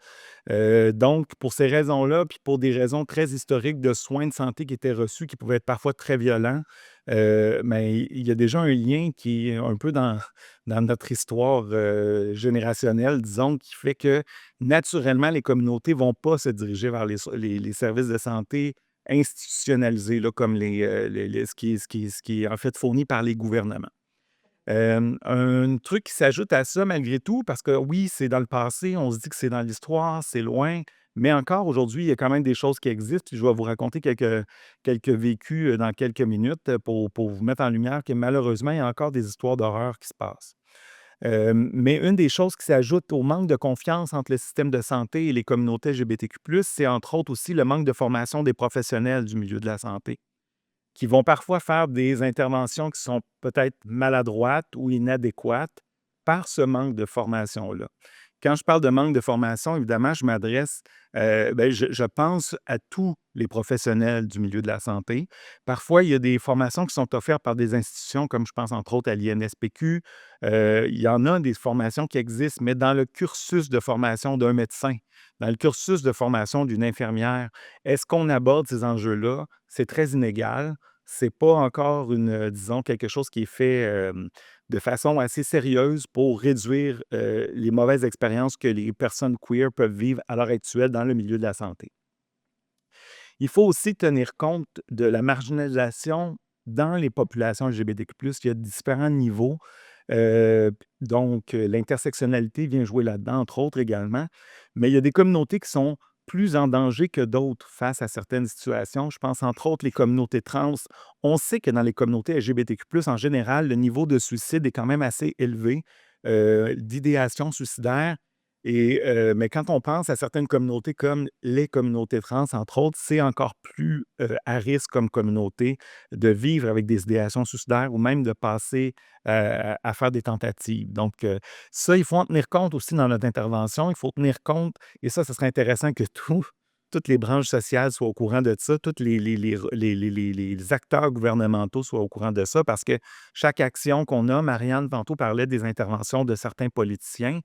Donc, pour ces raisons-là, puis pour des raisons très historiques de soins de santé qui étaient reçus, qui pouvaient être parfois très violents, mais il y a déjà un lien qui est un peu dans notre histoire générationnelle, disons, qui fait que naturellement, les communautés ne vont pas se diriger vers les services de santé institutionnalisés, là, comme ce qui est en fait fourni par les gouvernements. Un truc qui s'ajoute à ça malgré tout, parce que oui, c'est dans le passé, on se dit que c'est dans l'histoire, c'est loin, mais encore aujourd'hui, il y a quand même des choses qui existent. Je vais vous raconter quelques vécus dans quelques minutes pour vous mettre en lumière que malheureusement, il y a encore des histoires d'horreur qui se passent. Mais une des choses qui s'ajoute au manque de confiance entre le système de santé et les communautés LGBTQ+, c'est entre autres aussi le manque de formation des professionnels du milieu de la santé, qui vont parfois faire des interventions qui sont peut-être maladroites ou inadéquates par ce manque de formation-là. Quand je parle de manque de formation, évidemment, je m'adresse, je pense à tous les professionnels du milieu de la santé. Parfois, il y a des formations qui sont offertes par des institutions, comme je pense entre autres à l'INSPQ. Il y en a des formations qui existent, mais dans le cursus de formation d'un médecin, dans le cursus de formation d'une infirmière, est-ce qu'on aborde ces enjeux-là? C'est très inégal. C'est pas encore disons, quelque chose qui est fait de façon assez sérieuse pour réduire les mauvaises expériences que les personnes queer peuvent vivre à l'heure actuelle dans le milieu de la santé. Il faut aussi tenir compte de la marginalisation dans les populations LGBTQ+. Il y a différents niveaux. Donc, l'intersectionnalité vient jouer là-dedans, entre autres également. Mais il y a des communautés qui sont plus en danger que d'autres face à certaines situations. Je pense entre autres les communautés trans. On sait que dans les communautés LGBTQ+, en général, le niveau de suicide est quand même assez élevé, d'idéation suicidaire. Mais quand on pense à certaines communautés comme les communautés trans, entre autres, c'est encore plus à risque comme communauté de vivre avec des idéations suicidaires ou même de passer à faire des tentatives. Donc, ça, il faut en tenir compte aussi dans notre intervention. Il faut tenir compte, et ça serait intéressant que toutes les branches sociales soient au courant de ça, tous les acteurs gouvernementaux soient au courant de ça, parce que chaque action qu'on a, Marianne tantôt parlait des interventions de certains politiciens,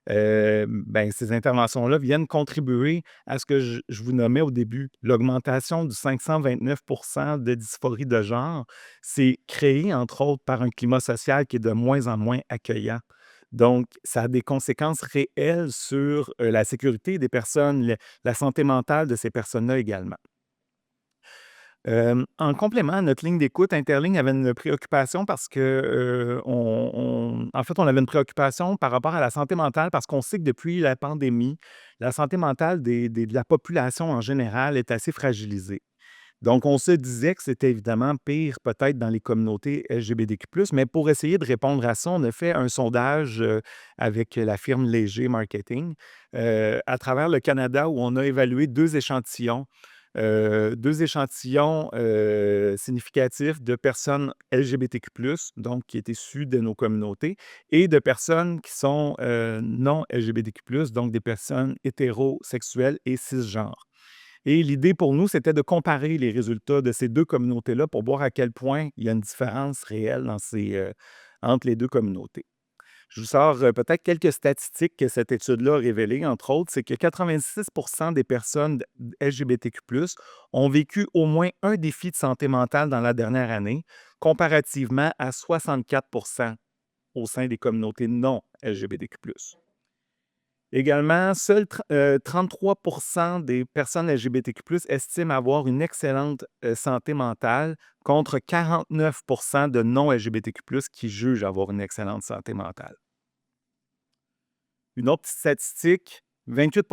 ces interventions-là viennent contribuer à ce que je vous nommais au début. L'augmentation du 529 de dysphorie de genre, c'est créé, entre autres, par un climat social qui est de moins en moins accueillant. Donc, ça a des conséquences réelles sur la sécurité des personnes, la santé mentale de ces personnes-là également. En complément à notre ligne d'écoute, Interligne avait une préoccupation parce que, en fait, on avait une préoccupation par rapport à la santé mentale parce qu'on sait que depuis la pandémie, la santé mentale de la population en général est assez fragilisée. Donc, on se disait que c'était évidemment pire peut-être dans les communautés LGBTQ+, mais pour essayer de répondre à ça, on a fait un sondage avec la firme Léger Marketing à travers le Canada où on a évalué deux échantillons significatifs de personnes LGBTQ+, donc qui est issues de nos communautés, et de personnes qui sont non LGBTQ+, donc des personnes hétérosexuelles et cisgenres. Et l'idée pour nous, c'était de comparer les résultats de ces deux communautés-là pour voir à quel point il y a une différence réelle entre les deux communautés. Je vous sors peut-être quelques statistiques que cette étude-là a révélées, entre autres, c'est que 86 des personnes LGBTQ+, ont vécu au moins un défi de santé mentale dans la dernière année, comparativement à 64 au sein des communautés non LGBTQ+. Également, seuls 33 des personnes LGBTQ+ estiment avoir une excellente santé mentale contre 49 de non-LGBTQ+ qui jugent avoir une excellente santé mentale. Une autre petite statistique, 28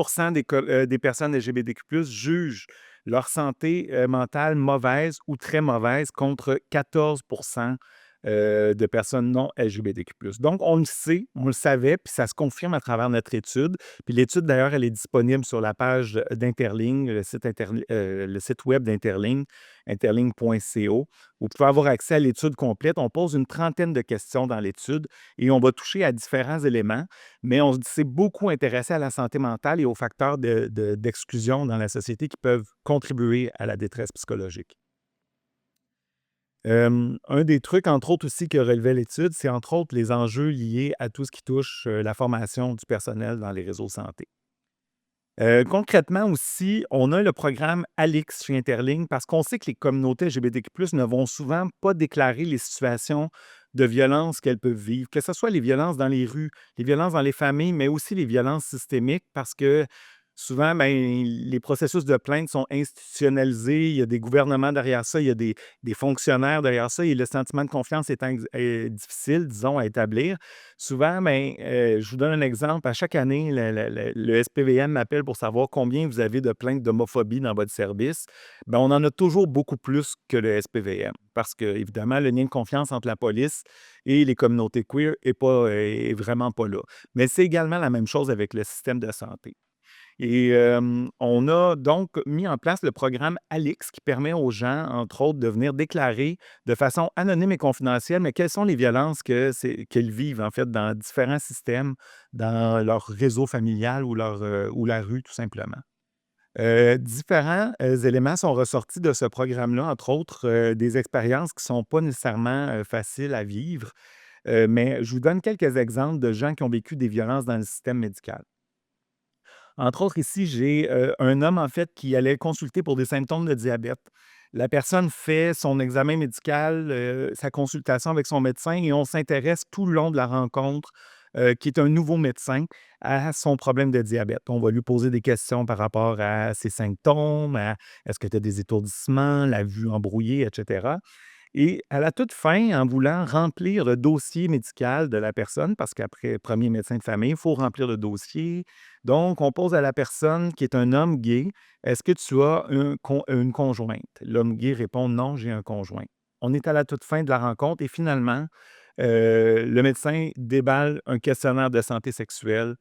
des personnes LGBTQ+ jugent leur santé mentale mauvaise ou très mauvaise contre 14 de personnes non LGBTQ+. Donc, on le sait, on le savait, puis ça se confirme à travers notre étude. Puis l'étude, d'ailleurs, elle est disponible sur la page d'Interligne, le site web d'Interligne, interligne.co. Vous pouvez avoir accès à l'étude complète. On pose une trentaine de questions dans l'étude et on va toucher à différents éléments, mais on s'est beaucoup intéressé à la santé mentale et aux facteurs d'exclusion dans la société qui peuvent contribuer à la détresse psychologique. Un des trucs, entre autres aussi, que relevait l'étude, c'est entre autres les enjeux liés à tout ce qui touche la formation du personnel dans les réseaux santé. Concrètement aussi, on a le programme Alix chez Interligne parce qu'on sait que les communautés LGBTQ+ ne vont souvent pas déclarer les situations de violence qu'elles peuvent vivre, que ce soit les violences dans les rues, les violences dans les familles, mais aussi les violences systémiques parce que souvent, ben, les processus de plainte sont institutionnalisés, il y a des gouvernements derrière ça, il y a des fonctionnaires derrière ça et le sentiment de confiance est difficile, disons, à établir. Souvent, ben, je vous donne un exemple. À chaque année, le SPVM m'appelle pour savoir combien vous avez de plaintes d'homophobie dans votre service. Ben, on en a toujours beaucoup plus que le SPVM parce que, évidemment, le lien de confiance entre la police et les communautés queer est vraiment pas là. Mais c'est également la même chose avec le système de santé. Et on a donc mis en place le programme Alix qui permet aux gens, entre autres, de venir déclarer de façon anonyme et confidentielle, mais quelles sont les violences qu'ils vivent, en fait, dans différents systèmes, dans leur réseau familial ou la rue, tout simplement. Différents éléments sont ressortis de ce programme-là, entre autres, des expériences qui ne sont pas nécessairement faciles à vivre, mais je vous donne quelques exemples de gens qui ont vécu des violences dans le système médical. Entre autres, ici, j'ai un homme, en fait, qui allait consulter pour des symptômes de diabète. La personne fait son examen médical, sa consultation avec son médecin et on s'intéresse tout le long de la rencontre, qui est un nouveau médecin, à son problème de diabète. On va lui poser des questions par rapport à ses symptômes, à est-ce que tu as des étourdissements, la vue embrouillée, etc. Et à la toute fin, en voulant remplir le dossier médical de la personne, parce qu'après premier médecin de famille, il faut remplir le dossier. Donc, on pose à la personne qui est un homme gay, est-ce que tu as une conjointe? L'homme gay répond non, j'ai un conjoint. On est à la toute fin de la rencontre et finalement, le médecin déballe un questionnaire de santé sexuelle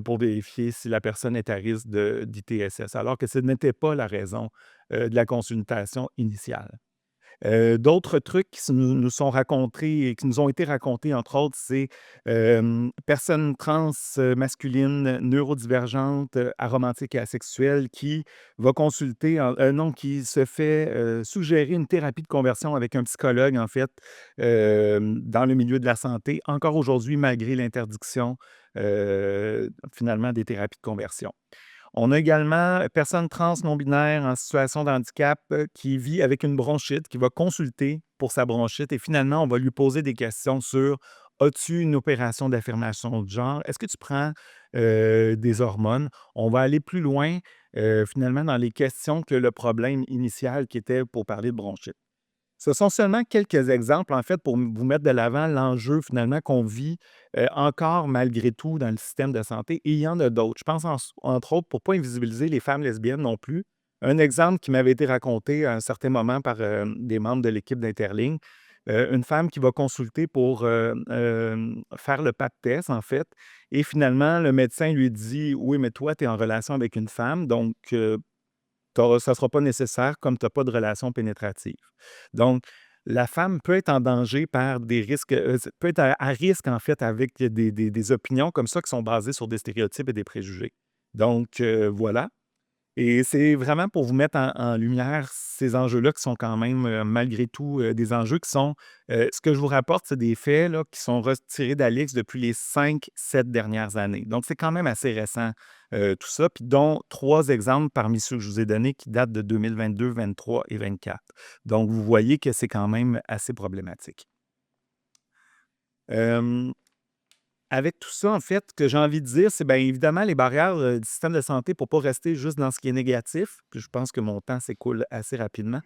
pour vérifier si la personne est à risque d'ITSS, alors que ce n'était pas la raison de la consultation initiale. D'autres trucs nous sont racontés et qui nous ont été racontés, entre autres, c'est, personne trans, masculine, neurodivergente, aromantique et asexuelle qui va consulter non, qui se fait, suggérer une thérapie de conversion avec un psychologue, en fait, dans le milieu de la santé, encore aujourd'hui, malgré l'interdiction, finalement, des thérapies de conversion. On a également personne trans non binaire en situation de handicap qui vit avec une bronchite, qui va consulter pour sa bronchite et finalement, on va lui poser des questions sur as-tu une opération d'affirmation de genre? Est-ce que tu prends des hormones? On va aller plus loin finalement dans les questions que le problème initial qui était pour parler de bronchite. Ce sont seulement quelques exemples, en fait, pour vous mettre de l'avant l'enjeu finalement qu'on vit encore malgré tout dans le système de santé. Et il y en a d'autres. Je pense entre autres, pour ne pas invisibiliser les femmes lesbiennes non plus, un exemple qui m'avait été raconté à un certain moment par des membres de l'équipe d'Interligne, une femme qui va consulter pour faire le pap test, en fait. Et finalement, le médecin lui dit, oui, mais toi, tu es en relation avec une femme, donc ça ne sera pas nécessaire comme tu as pas de relation pénétrative. Donc, la femme peut être en danger par des risques, peut être à risque, en fait, avec des opinions comme ça qui sont basées sur des stéréotypes et des préjugés. Donc, voilà. Et c'est vraiment pour vous mettre en lumière ces enjeux-là qui sont quand même, malgré tout, des enjeux qui sont ce que je vous rapporte, c'est des faits là, qui sont retirés d'Alix depuis les 5-7 dernières années. Donc, c'est quand même assez récent, tout ça, puis dont 3 exemples parmi ceux que je vous ai donnés qui datent de 2022, 23 et 24. Donc, vous voyez que c'est quand même assez problématique. Hem Avec tout ça, en fait, ce que j'ai envie de dire, c'est bien évidemment les barrières, du système de santé pour ne pas rester juste dans ce qui est négatif, puis je pense que mon temps s'écoule assez rapidement.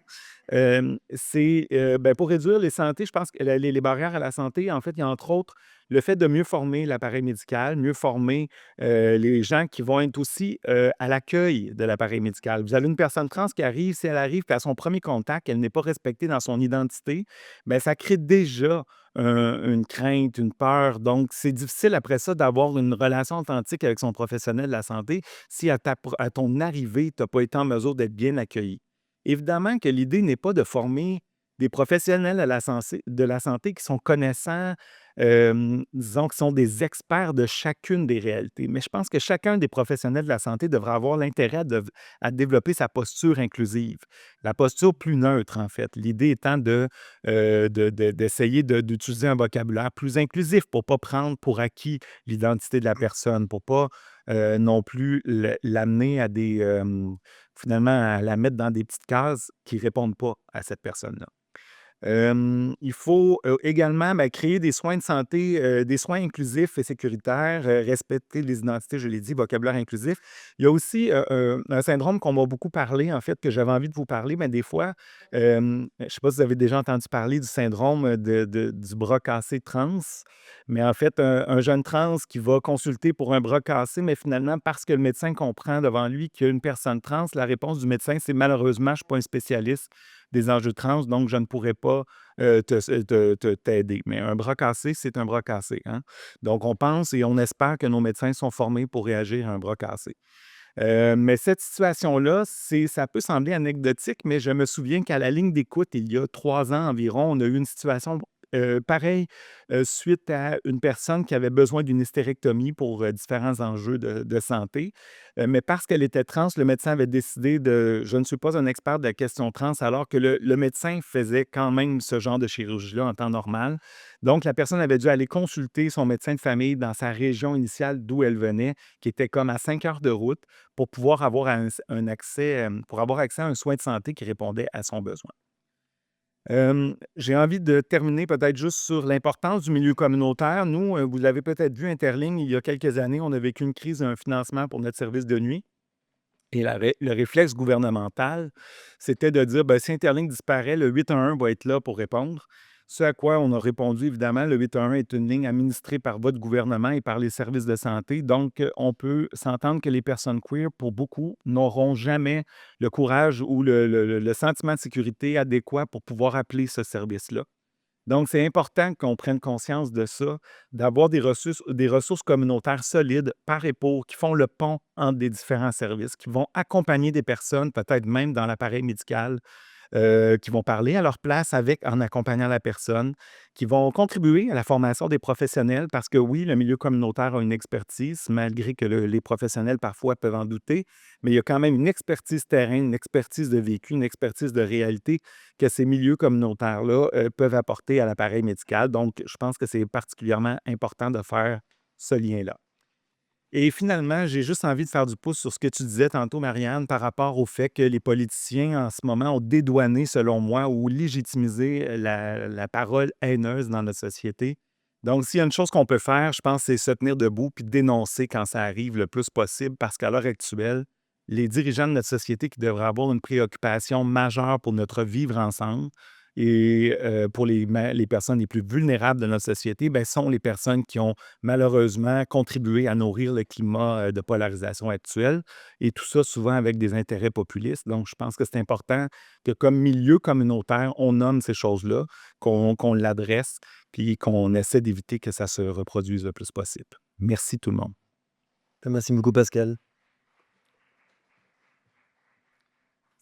C'est, ben, pour réduire les santé, je pense que les barrières à la santé, en fait, il y a entre autres le fait de mieux former l'appareil médical, mieux former, les gens qui vont être aussi, à l'accueil de l'appareil médical. Vous avez une personne trans qui arrive, si elle arrive, puis à son premier contact, elle n'est pas respectée dans son identité, bien ça crée déjà une crainte, une peur. Donc, c'est difficile après ça d'avoir une relation authentique avec son professionnel de la santé si à ton arrivée, tu n'as pas été en mesure d'être bien accueilli. Évidemment que l'idée n'est pas de former des professionnels de la santé qui sont connaissants, disons, qui sont des experts de chacune des réalités. Mais je pense que chacun des professionnels de la santé devrait avoir l'intérêt à développer sa posture inclusive, la posture plus neutre, en fait. L'idée étant d'essayer d'utiliser un vocabulaire plus inclusif pour ne pas prendre pour acquis l'identité de la personne, pour ne pas non plus l'amener à finalement, à la mettre dans des petites cases qui ne répondent pas à cette personne-là. Il faut également créer des soins de santé, des soins inclusifs et sécuritaires, respecter les identités, je l'ai dit, vocabulaire inclusif. Il y a aussi un syndrome qu'on m'a beaucoup parlé, en fait, que j'avais envie de vous parler, mais des fois, je ne sais pas si vous avez déjà entendu parler du syndrome du bras cassé trans, mais en fait, un jeune trans qui va consulter pour un bras cassé, mais finalement, parce que le médecin comprend devant lui qu'il y a une personne trans, la réponse du médecin, c'est malheureusement, je ne suis pas un spécialiste des enjeux trans, donc je ne pourrais pas t'aider. Mais un bras cassé, c'est un bras cassé, hein? Donc, on pense et on espère que nos médecins sont formés pour réagir à un bras cassé. Mais cette situation-là, ça peut sembler anecdotique, mais je me souviens qu'à la ligne d'écoute, il y a 3 ans environ, on a eu une situation pareille suite à une personne qui avait besoin d'une hystérectomie pour différents enjeux de santé. Mais parce qu'elle était trans, le médecin avait décidé de... Je ne suis pas un expert de la question trans, alors que le médecin faisait quand même ce genre de chirurgie-là en temps normal. Donc, la personne avait dû aller consulter son médecin de famille dans sa région initiale d'où elle venait, qui était comme à 5 heures de route, pour pouvoir avoir pour avoir accès à un soin de santé qui répondait à son besoin. J'ai envie de terminer peut-être juste sur l'importance du milieu communautaire. Nous, vous l'avez peut-être vu, Interligne, il y a quelques années, on a vécu une crise d'un financement pour notre service de nuit. Et le réflexe gouvernemental, c'était de dire, ben, si Interlink disparaît, le 811 va être là pour répondre. Ce à quoi on a répondu, évidemment, le 811 est une ligne administrée par votre gouvernement et par les services de santé. Donc, on peut s'entendre que les personnes queer, pour beaucoup, n'auront jamais le courage ou le sentiment de sécurité adéquat pour pouvoir appeler ce service-là. Donc, c'est important qu'on prenne conscience de ça, d'avoir des ressources communautaires solides par et pour, qui font le pont entre des différents services, qui vont accompagner des personnes, peut-être même dans l'appareil médical, qui vont parler à leur place en accompagnant la personne, qui vont contribuer à la formation des professionnels parce que oui, le milieu communautaire a une expertise, malgré que les professionnels parfois peuvent en douter, mais il y a quand même une expertise terrain, une expertise de vécu, une expertise de réalité que ces milieux communautaires-là peuvent apporter à l'appareil médical. Donc, je pense que c'est particulièrement important de faire ce lien-là. Et finalement, j'ai juste envie de faire du pouce sur ce que tu disais tantôt, Marianne, par rapport au fait que les politiciens, en ce moment, ont dédouané, selon moi, ou légitimisé la parole haineuse dans notre société. Donc, s'il y a une chose qu'on peut faire, je pense, c'est se tenir debout puis dénoncer quand ça arrive le plus possible, parce qu'à l'heure actuelle, les dirigeants de notre société qui devraient avoir une préoccupation majeure pour notre vivre ensemble et pour les personnes les plus vulnérables de notre société, ben, sont les personnes qui ont malheureusement contribué à nourrir le climat de polarisation actuel, et tout ça souvent avec des intérêts populistes. Donc, je pense que c'est important que comme milieu communautaire, on nomme ces choses-là, qu'on l'adresse, puis qu'on essaie d'éviter que ça se reproduise le plus possible. Merci tout le monde. Merci beaucoup, Pascal.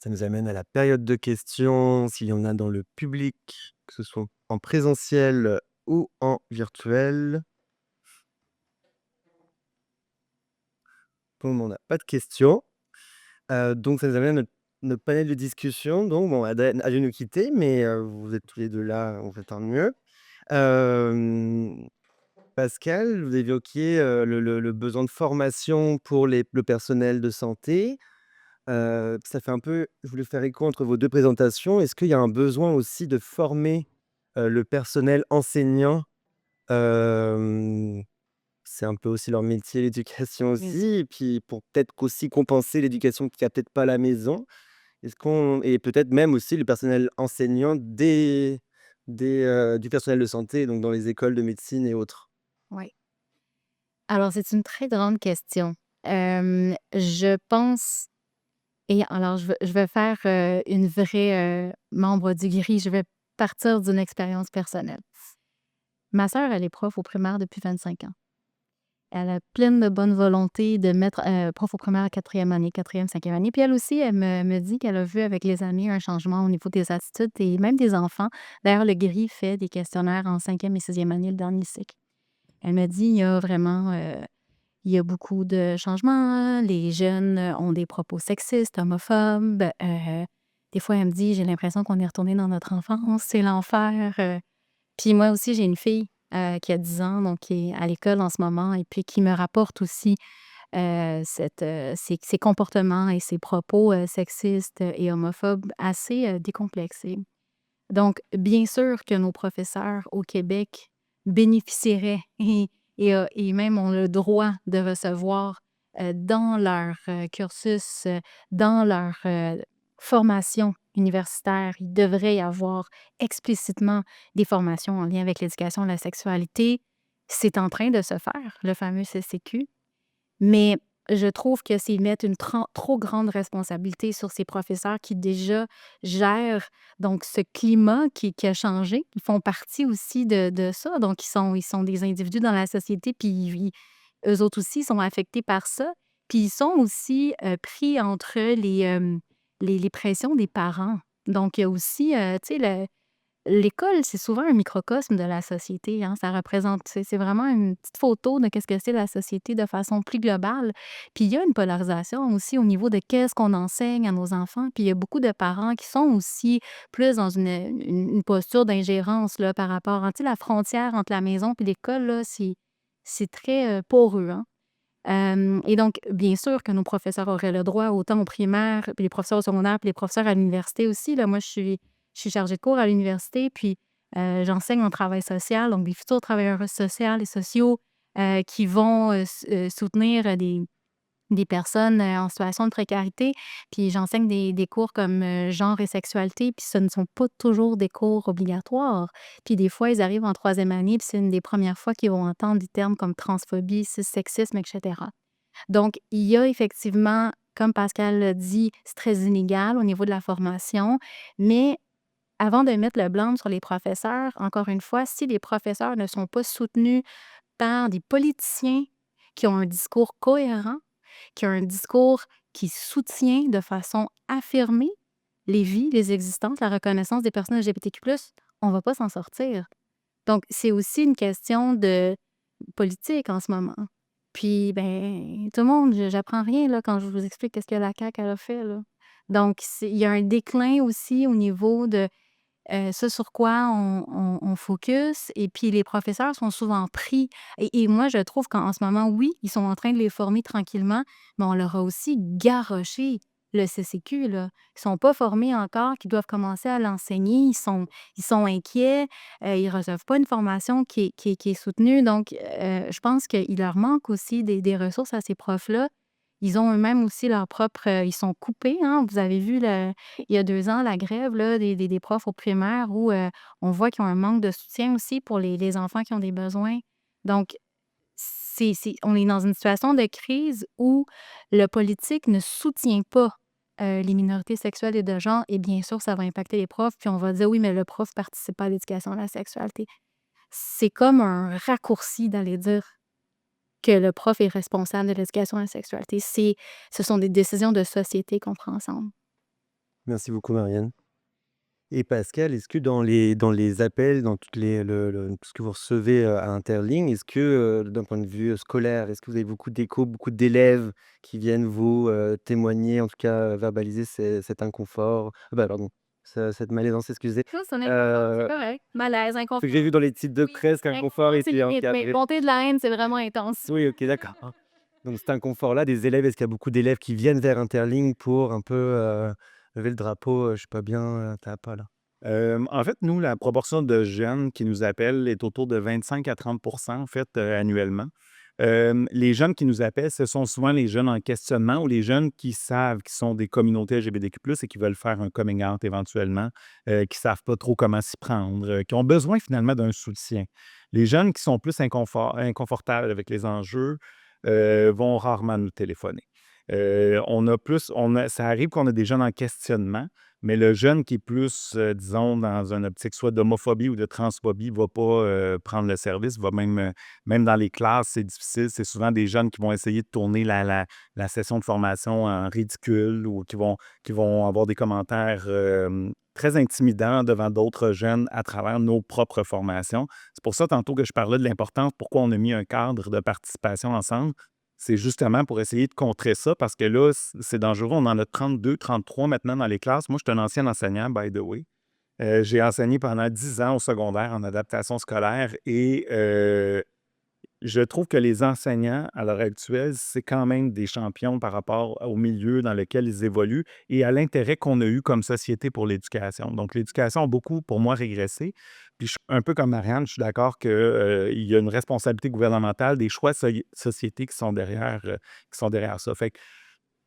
Ça nous amène à la période de questions, s'il y en a dans le public, que ce soit en présentiel ou en virtuel. Pour le moment, on n'a pas de questions. Donc ça nous amène à notre panel de discussion. Donc bon, Ada a dû nous quitter, mais vous êtes tous les 2 là, on fait tant mieux. Hem, Pascal, vous évoquiez, le besoin de formation pour le personnel de santé. Ça fait un peu, je voulais faire écho entre vos 2 présentations. Est-ce qu'il y a un besoin aussi de former, le personnel enseignant? Hem, c'est un peu aussi leur métier, l'éducation Yes. aussi, et puis pour peut-être qu'aussi compenser l'éducation qu'il y a peut-être pas à la maison. Et peut-être même aussi le personnel enseignant du personnel de santé, donc dans les écoles de médecine et autres? Oui. Alors, c'est une très grande question. Je pense et alors je vais faire, une vraie, membre du gris. Je vais partir d'une expérience personnelle. Ma sœur, elle est prof au primaire depuis 25 ans. elle a pleine de bonne volonté de mettre prof aux premières, quatrième année, quatrième, cinquième année. Puis elle aussi, elle me dit qu'elle a vu avec les années un changement au niveau des attitudes et même des enfants. D'ailleurs, le GRI fait des questionnaires en cinquième et sixième année, le dernier cycle. Elle me dit, il y a vraiment, il y a beaucoup de changements. Les jeunes ont des propos sexistes, homophobes. Des fois, elle me dit, j'ai l'impression qu'on est retourné dans notre enfance, c'est l'enfer. Puis moi aussi, j'ai une fille qui a 10 ans, donc qui est à l'école en ce moment, et puis qui me rapporte aussi ses comportements et ses propos sexistes et homophobes assez décomplexés. Donc, bien sûr que nos professeurs au Québec bénéficieraient et même ont le droit de recevoir dans leur cursus, dans leur formation universitaire, il devrait y avoir explicitement des formations en lien avec l'éducation à la sexualité. C'est en train de se faire, le fameux CCQ. Mais je trouve que c'est mettre une trop grande responsabilité sur ces professeurs qui déjà gèrent donc ce climat qui a changé. Ils font partie aussi de ça. Donc, ils sont des individus dans la société, puis eux autres aussi sont affectés par ça. Puis ils sont aussi pris entre les pressions des parents. Donc, il y a aussi, tu sais, l'école, c'est souvent un microcosme de la société, hein. Ça représente c'est vraiment une petite photo de qu'est-ce que c'est la société de façon plus globale. Puis il y a une polarisation aussi au niveau de qu'est-ce qu'on enseigne à nos enfants. Puis il y a beaucoup de parents qui sont aussi plus dans une posture d'ingérence là, par rapport, tu sais, la frontière entre la maison et l'école, là, c'est très poreux, hein. Et donc, bien sûr que nos professeurs auraient le droit, autant au primaire, puis les professeurs au secondaire, puis les professeurs à l'université aussi. Là, moi, je suis chargée de cours à l'université, puis j'enseigne en travail social, donc des futurs travailleurs sociaux et sociaux qui vont soutenir des personnes en situation de précarité. Puis j'enseigne des cours comme genre et sexualité, puis ce ne sont pas toujours des cours obligatoires. Puis des fois, ils arrivent en troisième année, puis c'est une des premières fois qu'ils vont entendre des termes comme transphobie, sexisme, etc. Donc, il y a effectivement, comme Pascal l'a dit, c'est très inégal au niveau de la formation, mais avant de mettre le blâme sur les professeurs, encore une fois, si les professeurs ne sont pas soutenus par des politiciens qui ont un discours cohérent, qui ont un discours qui soutient de façon affirmée les vies, les existences, la reconnaissance des personnes LGBTQ+, on ne va pas s'en sortir. Donc, c'est aussi une question de politique en ce moment. Puis, ben, tout le monde, j'apprends rien là, quand je vous explique qu'est-ce que la CAQ elle a fait. Là. Donc, il y a un déclin aussi au niveau de ce sur quoi on focus et puis les professeurs sont souvent pris et moi, je trouve qu'en ce moment, oui, ils sont en train de les former tranquillement, mais on leur a aussi garoché le CCQ, là. Ils sont pas formés encore, qu'ils doivent commencer à l'enseigner. Ils sont inquiets, ils reçoivent pas une formation qui est soutenue donc je pense qu'il leur manque aussi des ressources à ces profs-là. Ils ont eux-mêmes aussi leur propre, ils sont coupés, hein. Vous avez vu il y a 2 ans, la grève là, des profs au primaire où, on voit qu'ils ont un manque de soutien aussi pour les enfants qui ont des besoins. Donc, on est dans une situation de crise où le politique ne soutient pas, les minorités sexuelles et de genre et bien sûr, ça va impacter les profs, puis on va dire: «Oui, mais le prof participe pas à l'éducation à la sexualité». C'est comme un raccourci d'aller dire que le prof est responsable de l'éducation à la sexualité. Ce sont des décisions de société qu'on prend ensemble. Merci beaucoup, Marianne. Et Pascal, est-ce que dans les appels, dans toutes tout ce que vous recevez, à Interligne, est-ce que, d'un point de vue, scolaire, est-ce que vous avez beaucoup d'échos, beaucoup d'élèves qui viennent vous, témoigner, en tout cas, verbaliser cet inconfort, pardon, cette malaisance, excusez. Non, c'est un inconfort, c'est Heu, correct. Malaise, Parce que inconfort. j'ai vu dans les titres de Oui, presse qu'inconfort inconfort, c'est était limite, mais encadré. monter de la haine, c'est vraiment intense. Oui, OK, d'accord. Donc cet inconfort-là des élèves, est-ce qu'il y a beaucoup d'élèves qui viennent vers Interligne pour un peu, lever le drapeau, «Je suis pas bien, tu as pas là»? En fait, nous, la proportion de jeunes qui nous appellent est autour de 25 à 30 en fait, annuellement. Les jeunes qui nous appellent, ce sont souvent les jeunes en questionnement ou les jeunes qui savent qu'ils sont des communautés LGBTQ+, et qui veulent faire un coming out éventuellement, qui savent pas trop comment s'y prendre, qui ont besoin finalement d'un soutien. Les jeunes qui sont plus inconfortables avec les enjeux, vont rarement nous téléphoner. Ça arrive qu'on a des jeunes en questionnement, mais le jeune qui est plus, disons, dans une optique soit d'homophobie ou de transphobie va pas, prendre le service, même dans les classes, c'est difficile. C'est souvent des jeunes qui vont essayer de tourner la session de formation en ridicule ou qui vont avoir des commentaires, très intimidants devant d'autres jeunes à travers nos propres formations. C'est pour ça, tantôt, que je parlais de l'importance, pourquoi on a mis un cadre de participation ensemble. C'est justement pour essayer de contrer ça parce que là, c'est dangereux. On en a 32, 33 maintenant dans les classes. Moi, je suis un ancien enseignant, by the way. J'ai enseigné pendant 10 ans au secondaire en adaptation scolaire et je trouve que les enseignants, à l'heure actuelle, c'est quand même des champions par rapport au milieu dans lequel ils évoluent et à l'intérêt qu'on a eu comme société pour l'éducation. Donc, l'éducation a beaucoup, pour moi, régressé. Puis, un peu comme Marianne, je suis d'accord qu'il y a une responsabilité gouvernementale, des choix de société qui sont derrière ça. Fait que,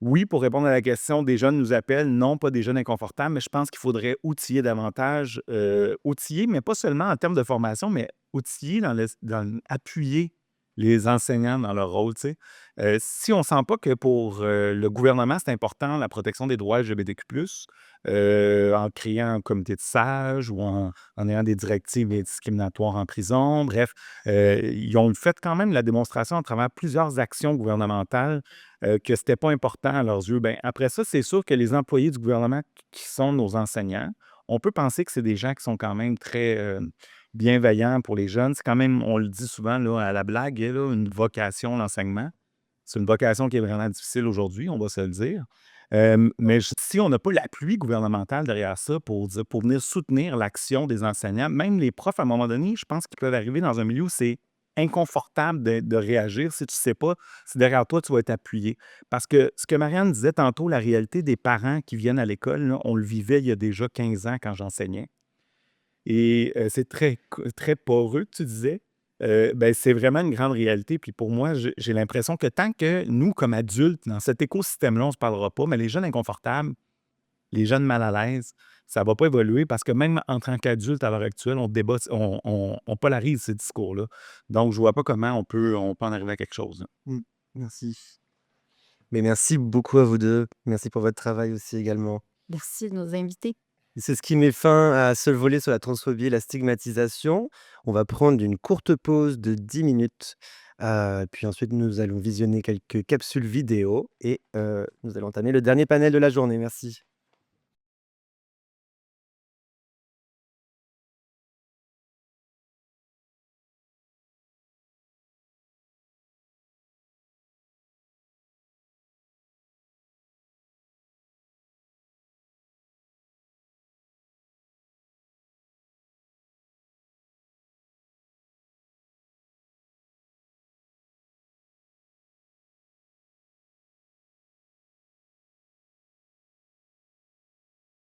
oui, pour répondre à la question, des jeunes nous appellent, non, pas des jeunes inconfortables, mais je pense qu'il faudrait outiller davantage, outiller, mais pas seulement en termes de formation, mais outiller appuyer les enseignants dans leur rôle, tu sais. Si on sent pas que pour le gouvernement, c'est important la protection des droits LGBTQ+, en créant un comité de sages ou en ayant des directives discriminatoires en prison, bref, ils ont fait quand même la démonstration à travers plusieurs actions gouvernementales que c'était pas important à leurs yeux. Ben, après ça, c'est sûr que les employés du gouvernement qui sont nos enseignants, on peut penser que c'est des gens qui sont quand même très bienveillants pour les jeunes. C'est quand même, on le dit souvent là, à la blague, là, une vocation, l'enseignement. C'est une vocation qui est vraiment difficile aujourd'hui, on va se le dire. Mais si on n'a pas l'appui gouvernemental derrière ça pour venir soutenir l'action des enseignants, même les profs, à un moment donné, je pense qu'ils peuvent arriver dans un milieu où c'est inconfortable de réagir si tu ne sais pas si derrière toi, tu vas être appuyé. Parce que ce que Marianne disait tantôt, la réalité des parents qui viennent à l'école, là, on le vivait il y a déjà 15 ans quand j'enseignais. Et c'est très poreux, tu disais. Ben, c'est vraiment une grande réalité. Puis pour moi, j'ai l'impression que tant que nous, comme adultes, dans cet écosystème-là, on ne se parlera pas, mais les jeunes inconfortables, les jeunes mal à l'aise, ça ne va pas évoluer parce que même en tant qu'adulte à l'heure actuelle, on débat, on polarise ces discours-là. Donc, je ne vois pas comment on peut en arriver à quelque chose, là. Merci. Mais merci beaucoup à vous 2. Merci pour votre travail aussi également. Merci de nous inviter. Et c'est ce qui met fin à ce volet sur la transphobie et la stigmatisation. On va prendre une courte pause de 10 minutes, puis ensuite nous allons visionner quelques capsules vidéo et nous allons entamer le dernier panel de la journée. Merci.